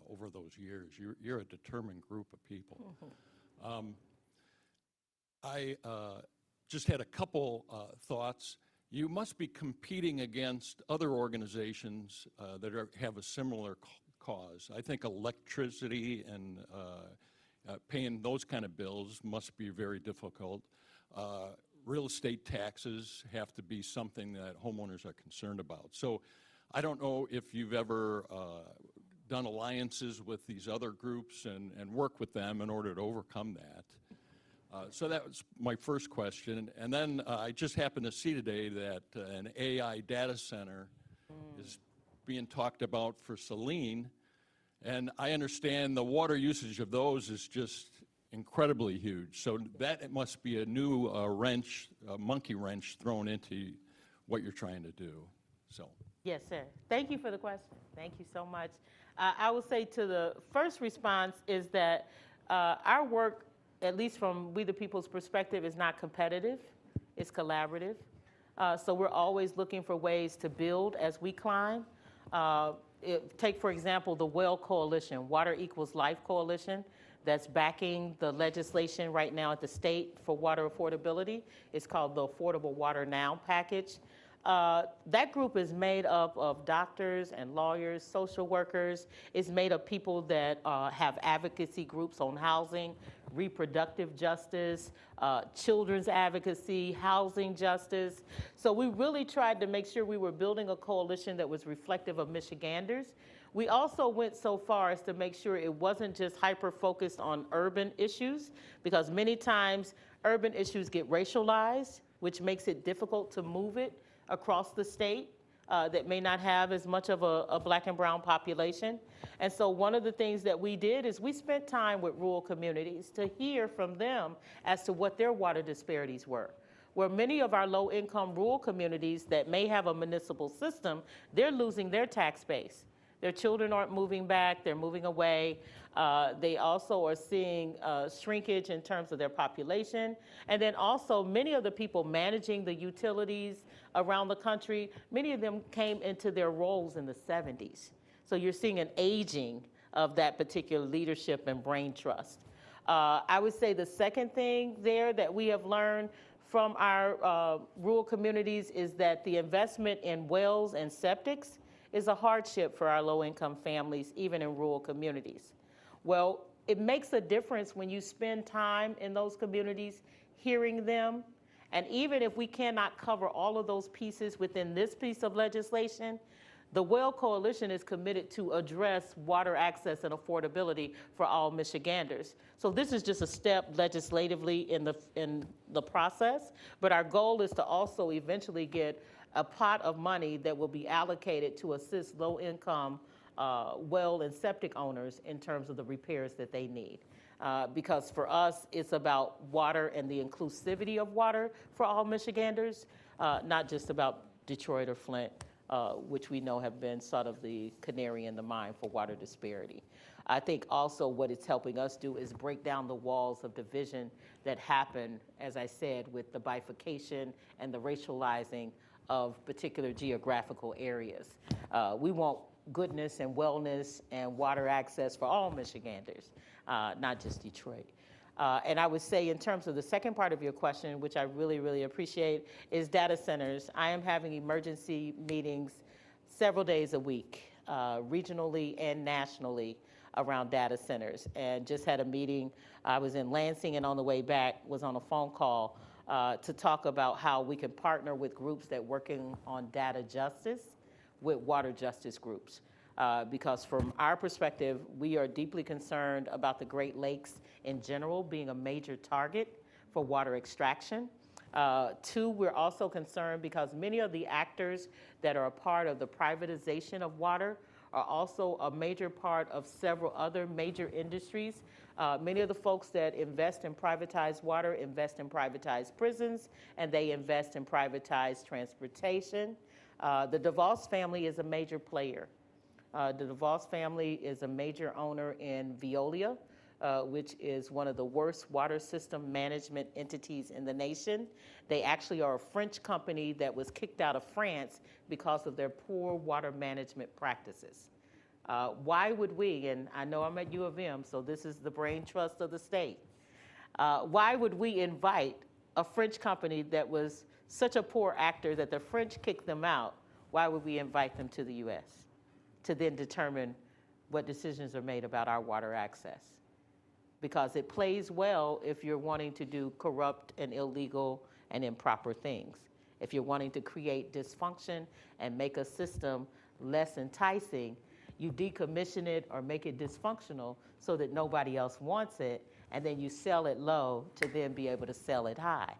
over those years. You're a determined group of people. Mm-hmm. I just had a couple thoughts. You must be competing against other organizations that have a similar cause. I think electricity and paying those kind of bills must be very difficult. Real estate taxes have to be something that homeowners are concerned about. So I don't know if you've ever done alliances with these other groups and work with them in order to overcome that. So that was my first question. And then I just happened to see today that an AI data center is being talked about for Saline. And I understand the water usage of those is just incredibly huge. So that must be a new wrench, a monkey wrench thrown into what you're trying to do. So. Yes, sir. Thank you for the question. Thank you so much. I will say to the first response is that our work, at least from We the People's perspective, is not competitive, it's collaborative. So we're always looking for ways to build as we climb. Take, for example, the WELL Coalition, Water Equals Life Coalition, that's backing the legislation right now at the state for water affordability. It's called the Affordable Water Now package. That group is made up of doctors and lawyers, social workers. It's made of people that have advocacy groups on housing, reproductive justice, children's advocacy, housing justice. So we really tried to make sure we were building a coalition that was reflective of Michiganders. We also went so far as to make sure it wasn't just hyper-focused on urban issues, because many times urban issues get racialized which makes it difficult to move it across the state that may not have as much of a black and brown population. And so one of the things that we did is we spent time with rural communities to hear from them as to what their water disparities were. Where many of our low-income rural communities that may have a municipal system, they're losing their tax base. Their children aren't moving back, they're moving away. They also are seeing shrinkage in terms of their population. And then also many of the people managing the utilities around the country, many of them came into their roles in the 70s. So you're seeing an aging of that particular leadership and brain trust. I would say the second thing there that we have learned from our rural communities is that the investment in wells and septics is a hardship for our low-income families, even in rural communities. Well, it makes a difference when you spend time in those communities hearing them. And even if we cannot cover all of those pieces within this piece of legislation, the Well Coalition is committed to address water access and affordability for all Michiganders. So this is just a step legislatively in the process, but our goal is to also eventually get a pot of money that will be allocated to assist low-income well and septic owners in terms of the repairs that they need. Because for us, it's about water and the inclusivity of water for all Michiganders, not just about Detroit or Flint, which we know have been sort of the canary in the mine for water disparity. I think also what it's helping us do is break down the walls of division that happen, as I said, with the bifurcation and the racializing of particular geographical areas. We want goodness and wellness and water access for all Michiganders, not just Detroit. And I would say in terms of the second part of your question, which I really, really appreciate, is data centers. I am having emergency meetings several days a week, regionally and nationally, around data centers. And just had a meeting, I was in Lansing, and on the way back was on a phone call to talk about how we can partner with groups that working on data justice with water justice groups. Because from our perspective, we are deeply concerned about the Great Lakes in general being a major target for water extraction. Two, we're also concerned because many of the actors that are a part of the privatization of water are also a major part of several other major industries. Many of the folks that invest in privatized water invest in privatized prisons, and they invest in privatized transportation. The DeVos family is a major player. The DeVos family is a major owner in Veolia, which is one of the worst water system management entities in the nation. They actually are a French company that was kicked out of France because of their poor water management practices. Why would we, and I know I'm at U of M, so this is the brain trust of the state, why would we invite a French company that was such a poor actor that the French kicked them out? Why would we invite them to the US to then determine what decisions are made about our water access? Because it plays well if you're wanting to do corrupt and illegal and improper things. If you're wanting to create dysfunction and make a system less enticing, you decommission it or make it dysfunctional so that nobody else wants it, and then you sell it low to then be able to sell it high.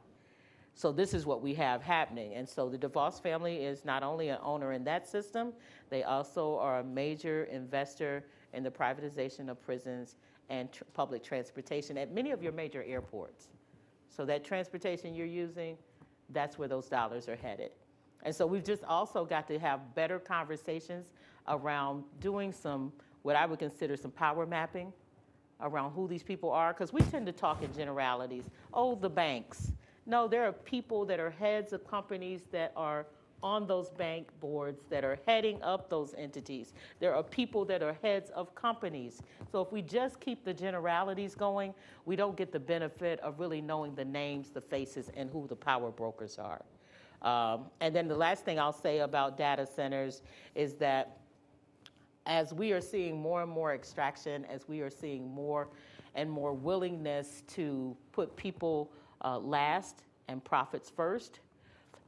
So this is what we have happening. And so the DeVos family is not only an owner in that system, they also are a major investor in the privatization of prisons and public transportation at many of your major airports. So that transportation you're using, that's where those dollars are headed. And so we've just also got to have better conversations around doing some, what I would consider some power mapping around who these people are, because we tend to talk in generalities. Oh, the banks. No, there are people that are heads of companies that are on those bank boards that are heading up those entities. There are people that are heads of companies. So if we just keep the generalities going, we don't get the benefit of really knowing the names, the faces, and who the power brokers are. And then the last thing I'll say about data centers is that as we are seeing more and more extraction, as we are seeing more and more willingness to put people last and profits first,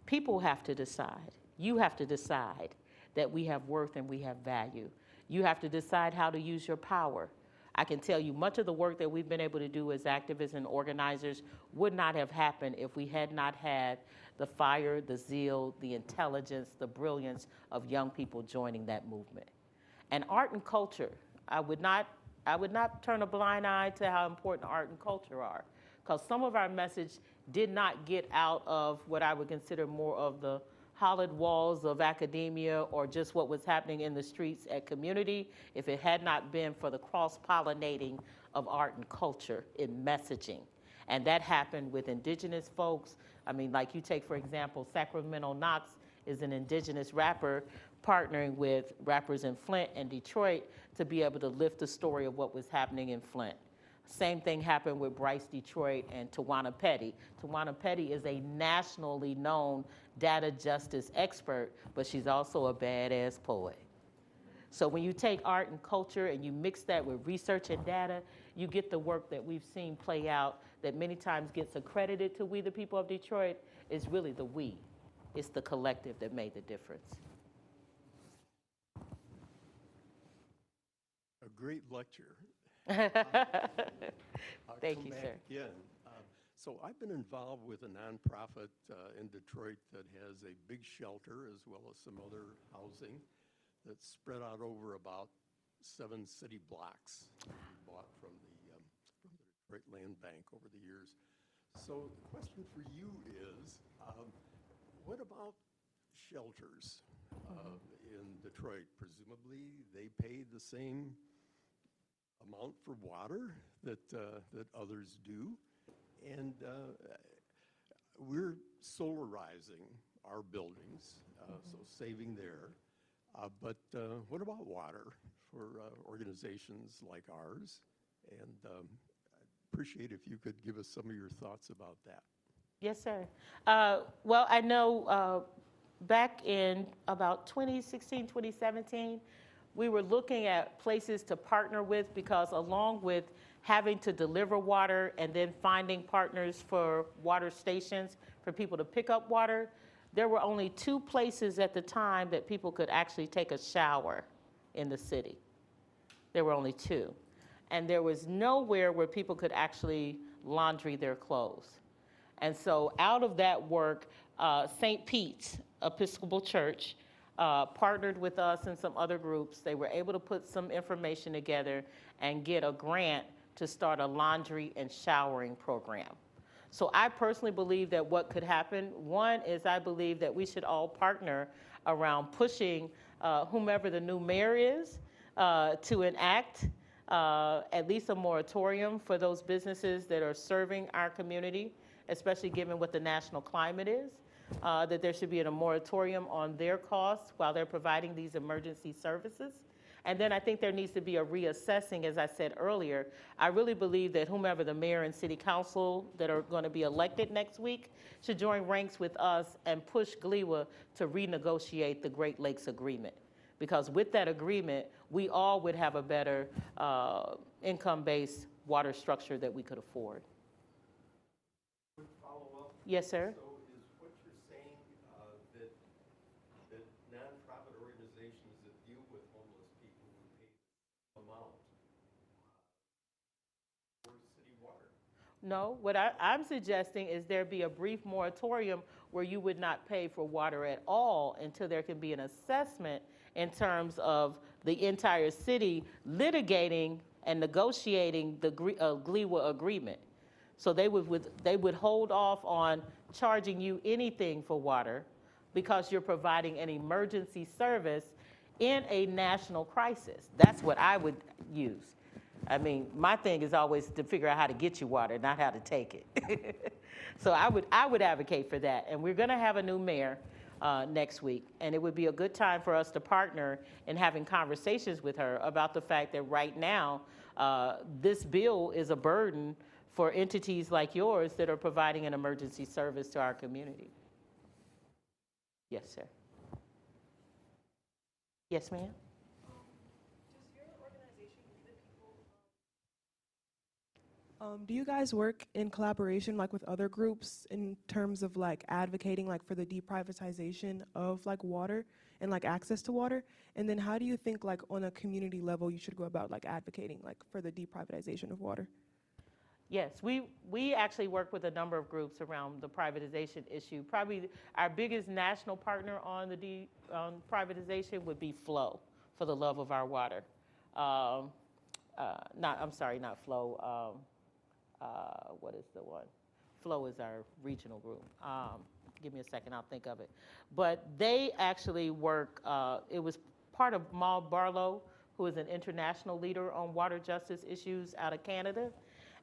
people have to decide. You have to decide that we have worth and we have value. You have to decide how to use your power. I can tell you much of the work that we've been able to do as activists and organizers would not have happened if we had not had the fire, the zeal, the intelligence, the brilliance of young people joining that movement. And art and culture, I would not turn a blind eye to how important art and culture are, because some of our message did not get out of what I would consider more of the hollowed walls of academia or just what was happening in the streets at community if it had not been for the cross-pollinating of art and culture in messaging. And that happened with indigenous folks. I mean, like you take, for example, Sacramento Knox is an indigenous rapper partnering with rappers in Flint and Detroit to be able to lift the story of what was happening in Flint. Same thing happened with Bryce Detroit and Tawana Petty. Tawana Petty is a nationally known data justice expert, but she's also a badass poet. So when you take art and culture and you mix that with research and data, you get the work that we've seen play out that many times gets accredited to We the People of Detroit is really the we. It's the collective that made the difference. A great lecture. Thank you, sir. Again, so I've been involved with a nonprofit in Detroit that has a big shelter as well as some other housing that's spread out over about 7 city blocks bought from the Detroit Land Bank over the years. So the question for you is, what about shelters in Detroit? Presumably they pay the same amount for water that others do, and we're solarizing our buildings, so saving there. But what about water for organizations like ours? And I'd appreciate if you could give us some of your thoughts about that. Yes, sir. Well, I know back in about 2016, 2017, we were looking at places to partner with, because along with having to deliver water and then finding partners for water stations for people to pick up water, there were only 2 places at the time that people could actually take a shower in the city. There were only 2. And there was nowhere where people could actually laundry their clothes. And so out of that work, St. Pete's Episcopal Church partnered with us and some other groups. They were able to put some information together and get a grant to start a laundry and showering program. So I personally believe that what could happen, one is I believe that we should all partner around pushing whomever the new mayor is to enact at least a moratorium for those businesses that are serving our community, especially given what the national climate is. That there should be a moratorium on their costs while they're providing these emergency services. And then I think there needs to be a reassessing, as I said earlier. I really believe that whomever the mayor and city council that are going to be elected next week should join ranks with us and push GLEWA to renegotiate the Great Lakes Agreement. Because with that agreement, we all would have a better income-based water structure that we could afford. Quick follow-up. Yes, sir. So is what you're saying that nonprofit organizations that deal with homeless people would pay the amount for city water? No, what I'm suggesting is there be a brief moratorium where you would not pay for water at all until there can be an assessment in terms of the entire city litigating and negotiating the GLEWA agreement. So they would hold off on charging you anything for water because you're providing an emergency service in a national crisis. That's what I would use. I mean, my thing is always to figure out how to get you water, not how to take it. So I would advocate for that. And we're going to have a new mayor next week, and it would be a good time for us to partner in having conversations with her about the fact that right now this bill is a burden for entities like yours that are providing an emergency service to our community. Yes, sir. Yes, ma'am. Does your organization, We the People, Do you guys work in collaboration like with other groups in terms of like advocating like for the deprivatization of like water and like access to water? And then how do you think like on a community level you should go about like advocating like for the deprivatization of water? Yes, we actually work with a number of groups around the privatization issue. Probably our biggest national partner on the privatization would be Flow, for the love of our water. Not Flow. What is the one? Flow is our regional group. Give me a second, I'll think of it. But they actually work, it was part of Maud Barlow, who is an international leader on water justice issues out of Canada.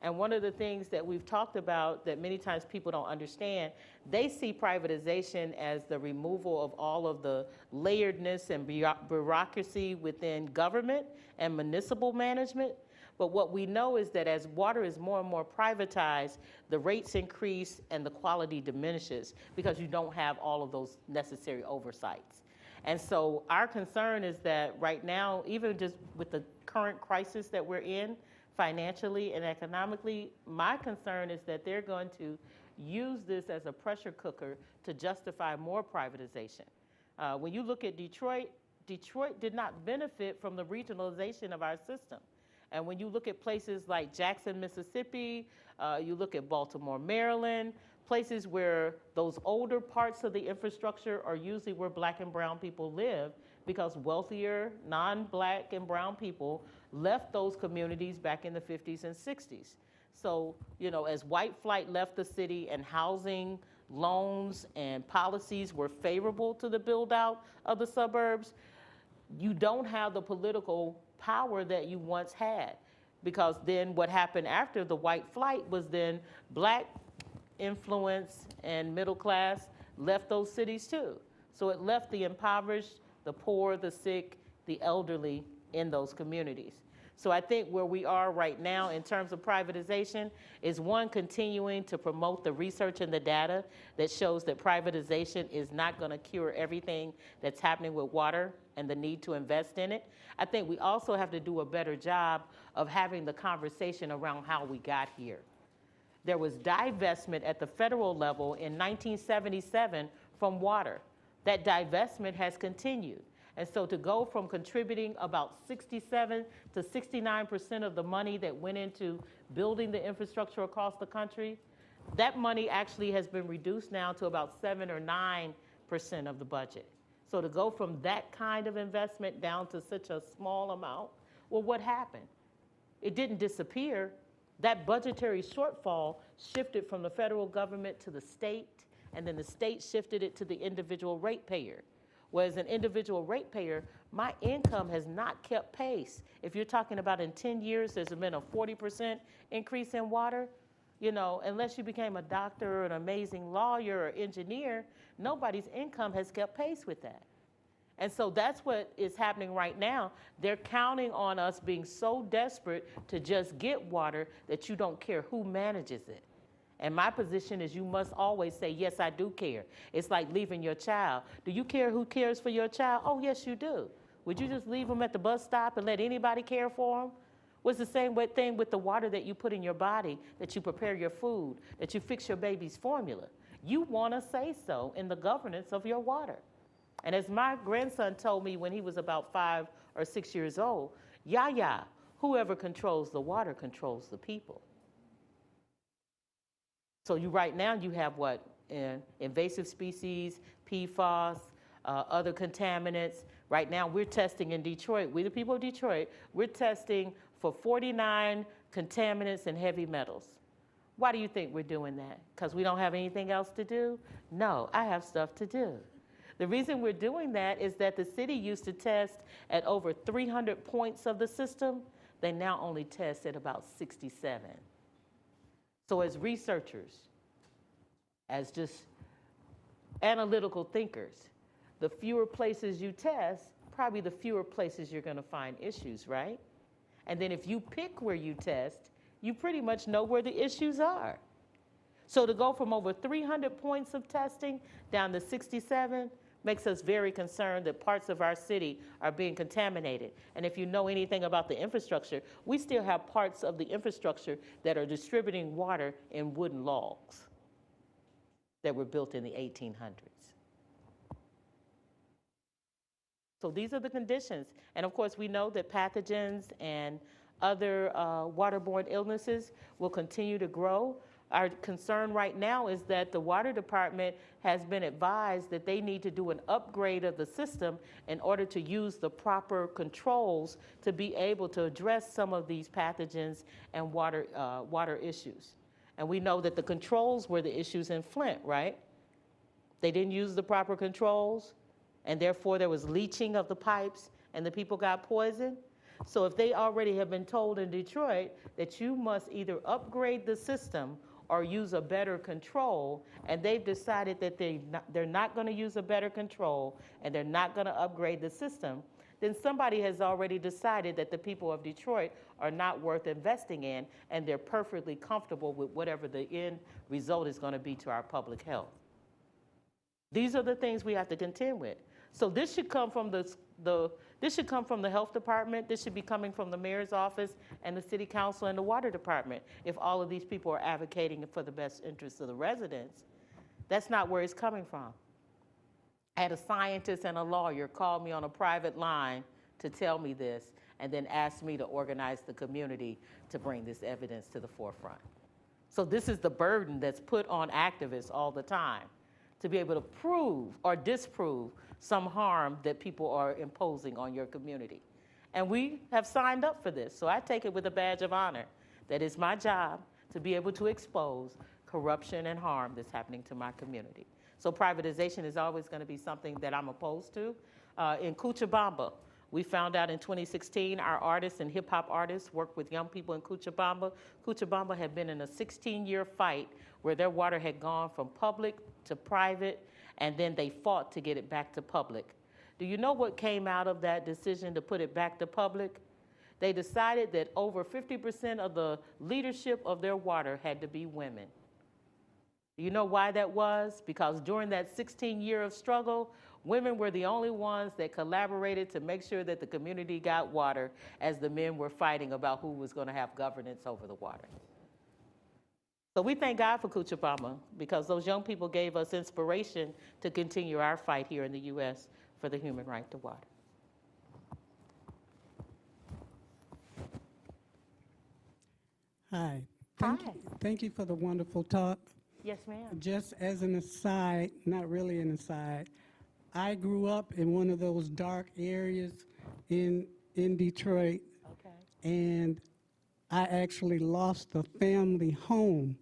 And one of the things that we've talked about that many times people don't understand, they see privatization as the removal of all of the layeredness and bureaucracy within government and municipal management. But what we know is that as water is more and more privatized, the rates increase and the quality diminishes because you don't have all of those necessary oversights. And so our concern is that right now, even just with the current crisis that we're in, financially and economically, my concern is that they're going to use this as a pressure cooker to justify more privatization. When you look at Detroit, Detroit did not benefit from the regionalization of our system. And when you look at places like Jackson, Mississippi, you look at Baltimore, Maryland, places where those older parts of the infrastructure are usually where Black and brown people live, because wealthier, non-Black and brown people left those communities back in the 50s and 60s. So, you know, as white flight left the city and housing, loans, and policies were favorable to the build out of the suburbs, you don't have the political power that you once had. Because then what happened after the white flight was then Black influence and middle class left those cities too. So it left the impoverished, the poor, the sick, the elderly in those communities. So I think where we are right now in terms of privatization is, one, continuing to promote the research and the data that shows that privatization is not going to cure everything that's happening with water and the need to invest in it. I think we also have to do a better job of having the conversation around how we got here. There was divestment at the federal level in 1977 from water. That divestment has continued. And so to go from contributing about 67 to 69% of the money that went into building the infrastructure across the country, that money actually has been reduced now to about 7 or 9% of the budget. So to go from that kind of investment down to such a small amount, well, what happened? It didn't disappear. That budgetary shortfall shifted from the federal government to the state, and then the state shifted it to the individual ratepayer. Whereas an individual ratepayer, my income has not kept pace. If you're talking about in 10 years, there's been a 40% increase in water, you know, unless you became a doctor or an amazing lawyer or engineer, nobody's income has kept pace with that. And so that's what is happening right now. They're counting on us being so desperate to just get water that you don't care who manages it. And my position is you must always say, yes, I do care. It's like leaving your child. Do you care who cares for your child? Oh, yes, you do. Would you just leave them at the bus stop and let anybody care for them? Well, it's the same thing with the water that you put in your body, that you prepare your food, that you fix your baby's formula. You want to say so in the governance of your water. And as my grandson told me when he was about 5 or 6 years old, Yaya, whoever controls the water controls the people. So right now you have what? Invasive species, PFAS, other contaminants. Right now we're testing in Detroit, we the people of Detroit, we're testing for 49 contaminants and heavy metals. Why do you think we're doing that? Because we don't have anything else to do? No, I have stuff to do. The reason we're doing that is that the city used to test at over 300 points of the system. They now only test at about 67. So as researchers, as just analytical thinkers, the fewer places you test, probably the fewer places you're going to find issues, right? And then if you pick where you test, you pretty much know where the issues are. So to go from over 300 points of testing down to 67, makes us very concerned that parts of our city are being contaminated. And if you know anything about the infrastructure, we still have parts of the infrastructure that are distributing water in wooden logs that were built in the 1800s. So these are the conditions. And of course, we know that pathogens and other waterborne illnesses will continue to grow. Our concern right now is that the water department has been advised that they need to do an upgrade of the system in order to use the proper controls to be able to address some of these pathogens and water issues. And we know that the controls were the issues in Flint, right? They didn't use the proper controls, and therefore there was leaching of the pipes and the people got poisoned. So if they already have been told in Detroit that you must either upgrade the system or use a better control, and they've decided that they're not going to use a better control and they're not going to upgrade the system, then somebody has already decided that the people of Detroit are not worth investing in, and they're perfectly comfortable with whatever the end result is going to be to our public health. These are the things we have to contend with. So this should come from this should come from the health department. This should be coming from the mayor's office and the city council and the water department. If all of these people are advocating for the best interests of the residents, that's not where it's coming from. I had a scientist and a lawyer call me on a private line to tell me this, and then ask me to organize the community to bring this evidence to the forefront. So this is the burden that's put on activists all the time, to be able to prove or disprove some harm that people are imposing on your community. And we have signed up for this, so I take it with a badge of honor that it's my job to be able to expose corruption and harm that's happening to my community. So privatization is always going to be something that I'm opposed to. In Cochabamba, we found out in 2016, our artists and hip hop artists worked with young people in Cochabamba. Cochabamba had been in a 16-year fight where their water had gone from public to private, and then they fought to get it back to public. Do you know what came out of that decision to put it back to public? They decided that over 50% of the leadership of their water had to be women. Do you know why that was? Because during that 16-year of struggle, women were the only ones that collaborated to make sure that the community got water, as the men were fighting about who was going to have governance over the water. So we thank God for Cochabamba, because those young people gave us inspiration to continue our fight here in the U.S. for the human right to water. Hi. Hi. Thank you for the wonderful talk. Yes, ma'am. Just as an aside, not really an aside, I grew up in one of those dark areas in Detroit, Okay. and I actually lost a family home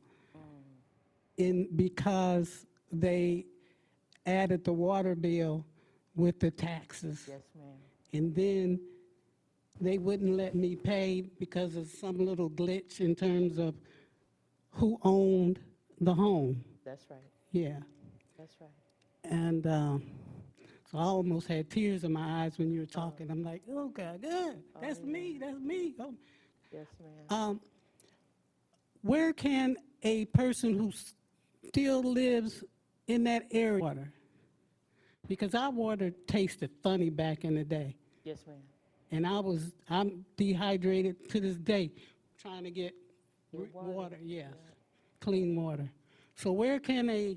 because they added the water bill with the taxes. Yes, ma'am. And then they wouldn't let me pay because of some little glitch in terms of who owned the home. That's right. Yeah. That's right. And so I almost had tears in my eyes when you were talking. I'm like, oh, God, good. That's me. That's me. Oh. Yes, ma'am. Where can a person who still lives in that area water? Because our water tasted funny back in the day. Yes, ma'am. And I'm dehydrated to this day, trying to get Your water, yes, clean water. So where can a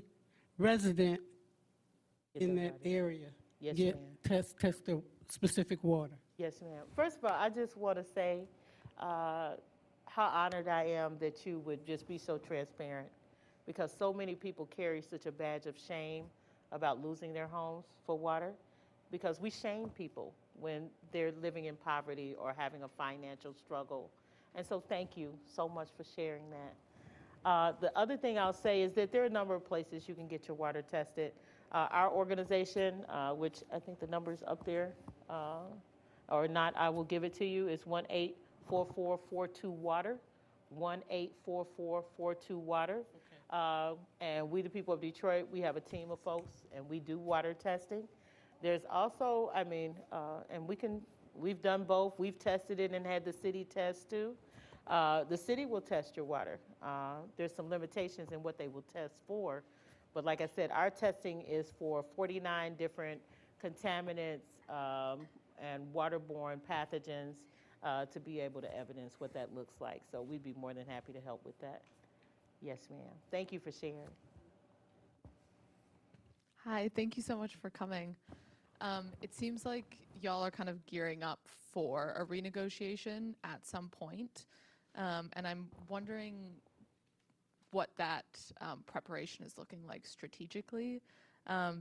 resident Get in their that water. area Yes, get ma'am. test the specific water? Yes, ma'am. First of all, I just want to say how honored I am that you would just be so transparent, because so many people carry such a badge of shame about losing their homes for water, because we shame people when they're living in poverty or having a financial struggle. And so thank you so much for sharing that. The other thing I'll say is that there are a number of places you can get your water tested. Our organization, which I think the number's up there, or not, I will give it to you, is 1-844-42-WATER, 1-844-42-WATER. And we, the people of Detroit, we have a team of folks, and we do water testing. There's also, and we've done both. We've tested it and had the city test too. The city will test your water. There's some limitations in what they will test for, But like I said, our testing is for 49 different contaminants and waterborne pathogens to be able to evidence what that looks like. So we'd be more than happy to help with that. Yes, ma'am. Thank you for sharing. Hi, thank you so much for coming. It seems like y'all are kind of gearing up for a renegotiation at some point. And I'm wondering what that preparation is looking like strategically.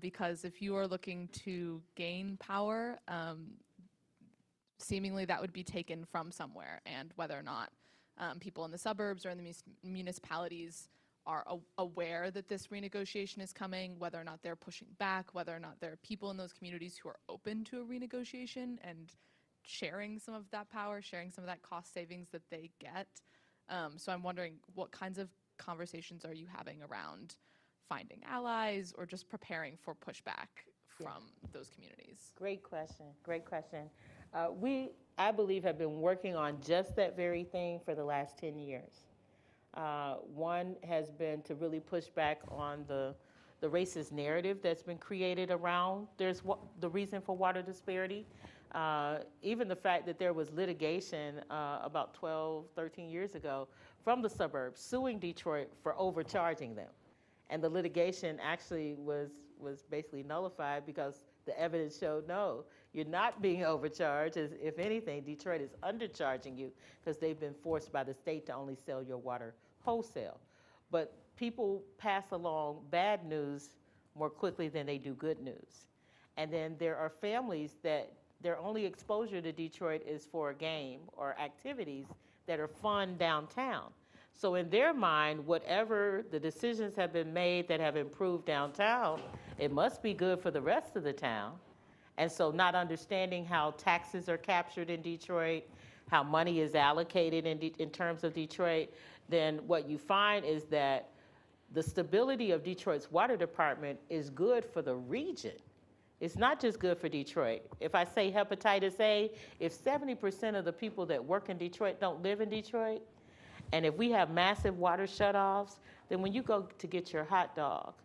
Because if you are looking to gain power, seemingly that would be taken from somewhere. And whether or not people in the suburbs or in the municipalities are aware that this renegotiation is coming, whether or not they're pushing back, whether or not there are people in those communities who are open to a renegotiation and sharing some of that power, sharing some of that cost savings that they get. So I'm wondering, what kinds of conversations are you having around finding allies or just preparing for pushback from those communities? Great question. Great question. We, I believe, have been working on just that very thing for the last 10 years. One has been to really push back on the racist narrative that's been created around the reason for water disparity. Even the fact that there was litigation about 12, 13 years ago from the suburbs suing Detroit for overcharging them. And the litigation actually was basically nullified because the evidence showed, no, you're not being overcharged. If anything, Detroit is undercharging you because they've been forced by the state to only sell your water wholesale. But people pass along bad news more quickly than they do good news. And then there are families that their only exposure to Detroit is for a game or activities that are fun downtown. So in their mind, whatever the decisions have been made that have improved downtown, it must be good for the rest of the town. And so not understanding how taxes are captured in Detroit, how money is allocated in terms of Detroit, then what you find is that the stability of Detroit's water department is good for the region. It's not just good for Detroit. If I say hepatitis A, if 70% of the people that work in Detroit don't live in Detroit, and if we have massive water shutoffs, then when you go to get your hot dog,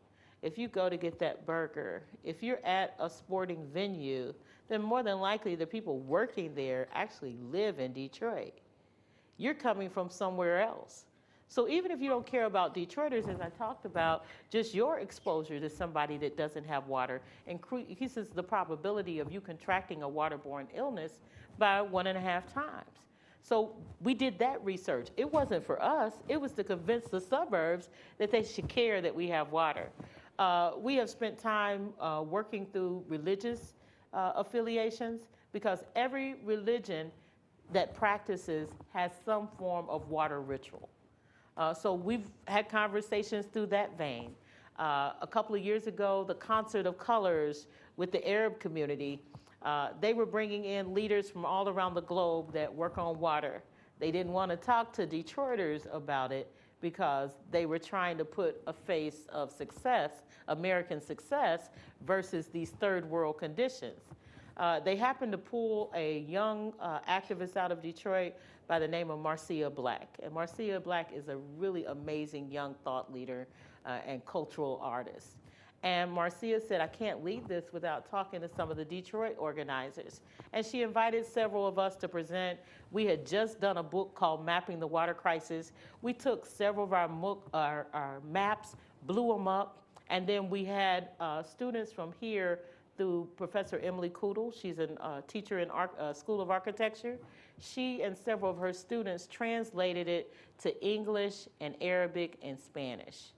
if you go to get that burger, if you're at a sporting venue, then more than likely the people working there actually live in Detroit. You're coming from somewhere else. So even if you don't care about Detroiters, as I talked about, just your exposure to somebody that doesn't have water increases the probability of you contracting a waterborne illness by 1.5 times. So we did that research. It wasn't for us. It was to convince the suburbs that they should care that we have water. We have spent time working through religious affiliations because every religion that practices has some form of water ritual. So we've had conversations through that vein. A couple of years ago, the Concert of Colors with the Arab community, they were bringing in leaders from all around the globe that work on water. They didn't want to talk to Detroiters about it because they were trying to put a face of success, American success, versus these third world conditions. They happened to pull a young activist out of Detroit by the name of Marcia Black. And Marcia Black is a really amazing young thought leader and cultural artist. And Marcia said, I can't lead this without talking to some of the Detroit organizers. And she invited several of us to present. We had just done a book called Mapping the Water Crisis. We took several of our maps, blew them up, and then we had students from here through Professor Emily Kudel. She's a teacher in School of Architecture. She and several of her students translated it to English and Arabic and Spanish.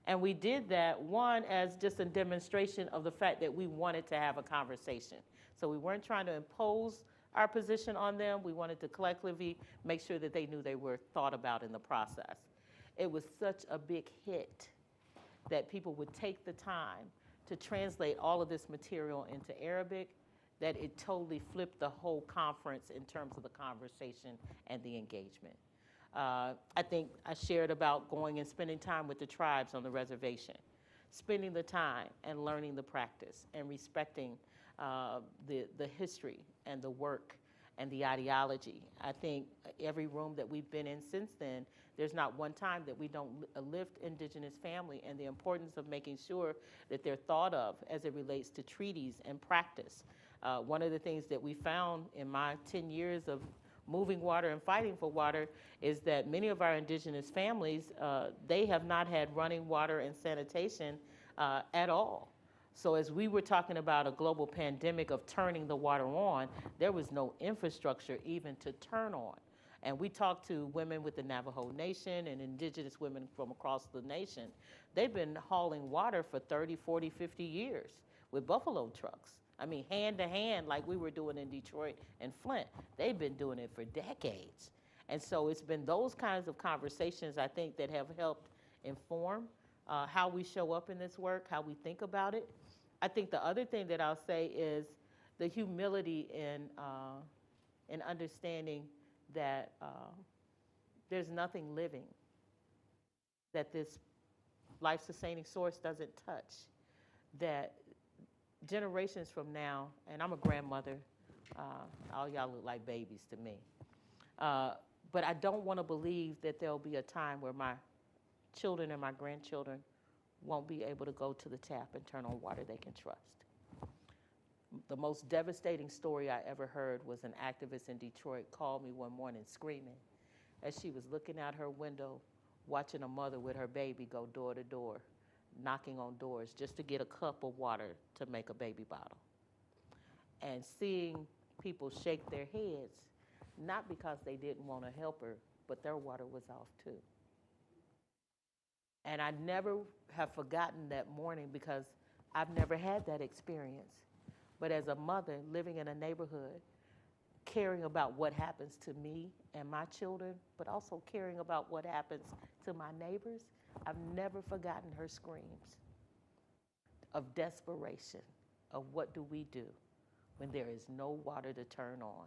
And we did that, one, as just a demonstration of the fact that we wanted to have a conversation. So we weren't trying to impose our position on them. We wanted to collectively make sure that they knew they were thought about in the process. It was such a big hit that people would take the time to translate all of this material into Arabic, that it totally flipped the whole conference in terms of the conversation and the engagement. I think I shared about going and spending time with the tribes on the reservation, spending the time and learning the practice and respecting the history and the work and the ideology. I think every room that we've been in since then, there's not one time that we don't lift indigenous family and the importance of making sure that they're thought of as it relates to treaties and practice. One of the things that we found in my 10 years of moving water and fighting for water is that many of our indigenous families, they have not had running water and sanitation at all. So as we were talking about a global pandemic of turning the water on, there was no infrastructure even to turn on. And we talked to women with the Navajo Nation and indigenous women from across the nation. They've been hauling water for 30, 40, 50 years with buffalo trucks. I mean, hand to hand, like we were doing in Detroit and Flint. They've been doing it for decades. And so it's been those kinds of conversations, I think, that have helped inform how we show up in this work, how we think about it. I think the other thing that I'll say is the humility in understanding that there's nothing living that this life-sustaining source doesn't touch, that generations from now, and I'm a grandmother, all y'all look like babies to me, but I don't want to believe that there'll be a time where my children and my grandchildren won't be able to go to the tap and turn on water they can trust. The most devastating story I ever heard was an activist in Detroit called me one morning screaming as she was looking out her window, watching a mother with her baby go door to door, knocking on doors just to get a cup of water to make a baby bottle. And seeing people shake their heads, not because they didn't want to help her, but their water was off too. And I never have forgotten that morning because I've never had that experience. But as a mother living in a neighborhood, caring about what happens to me and my children, but also caring about what happens to my neighbors, I've never forgotten her screams of desperation, of what do we do when there is no water to turn on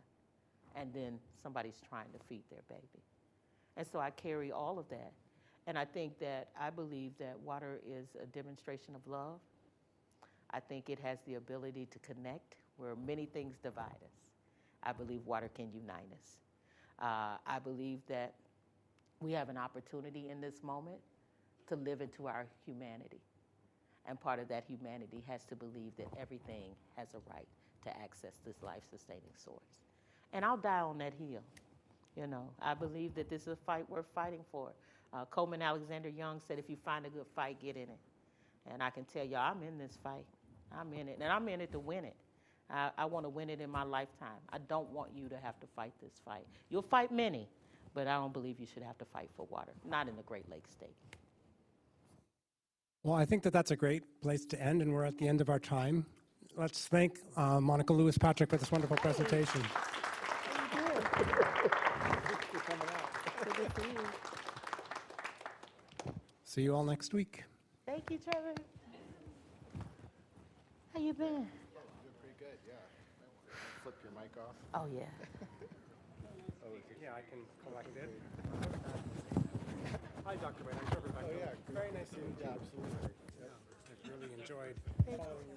and then somebody's trying to feed their baby. And so I carry all of that. And I think that I believe that water is a demonstration of love. I think it has the ability to connect where many things divide us. I believe water can unite us. I believe that we have an opportunity in this moment to live into our humanity. And part of that humanity has to believe that everything has a right to access this life-sustaining source. And I'll die on that hill. You know, I believe that this is a fight worth fighting for. Coleman Alexander Young said, if you find a good fight, get in it. And I can tell you, I'm in this fight. I'm in it, and I'm in it to win it. I want to win it in my lifetime. I don't want you to have to fight this fight. You'll fight many, but I don't believe you should have to fight for water, not in the Great Lakes State. Well, I think that that's a great place to end, and we're at the end of our time. Let's thank Monica Lewis-Patrick for this wonderful presentation. See you all next week. Thank you, Trevor. How you been? Doing pretty good, yeah. Flip your mic off. Oh, yeah. Yeah, I can collect it. Hi, Dr. Wayne. I'm Trevor Beckman. Oh, yeah. Very nice to meet you. Yeah, absolutely. I've really enjoyed following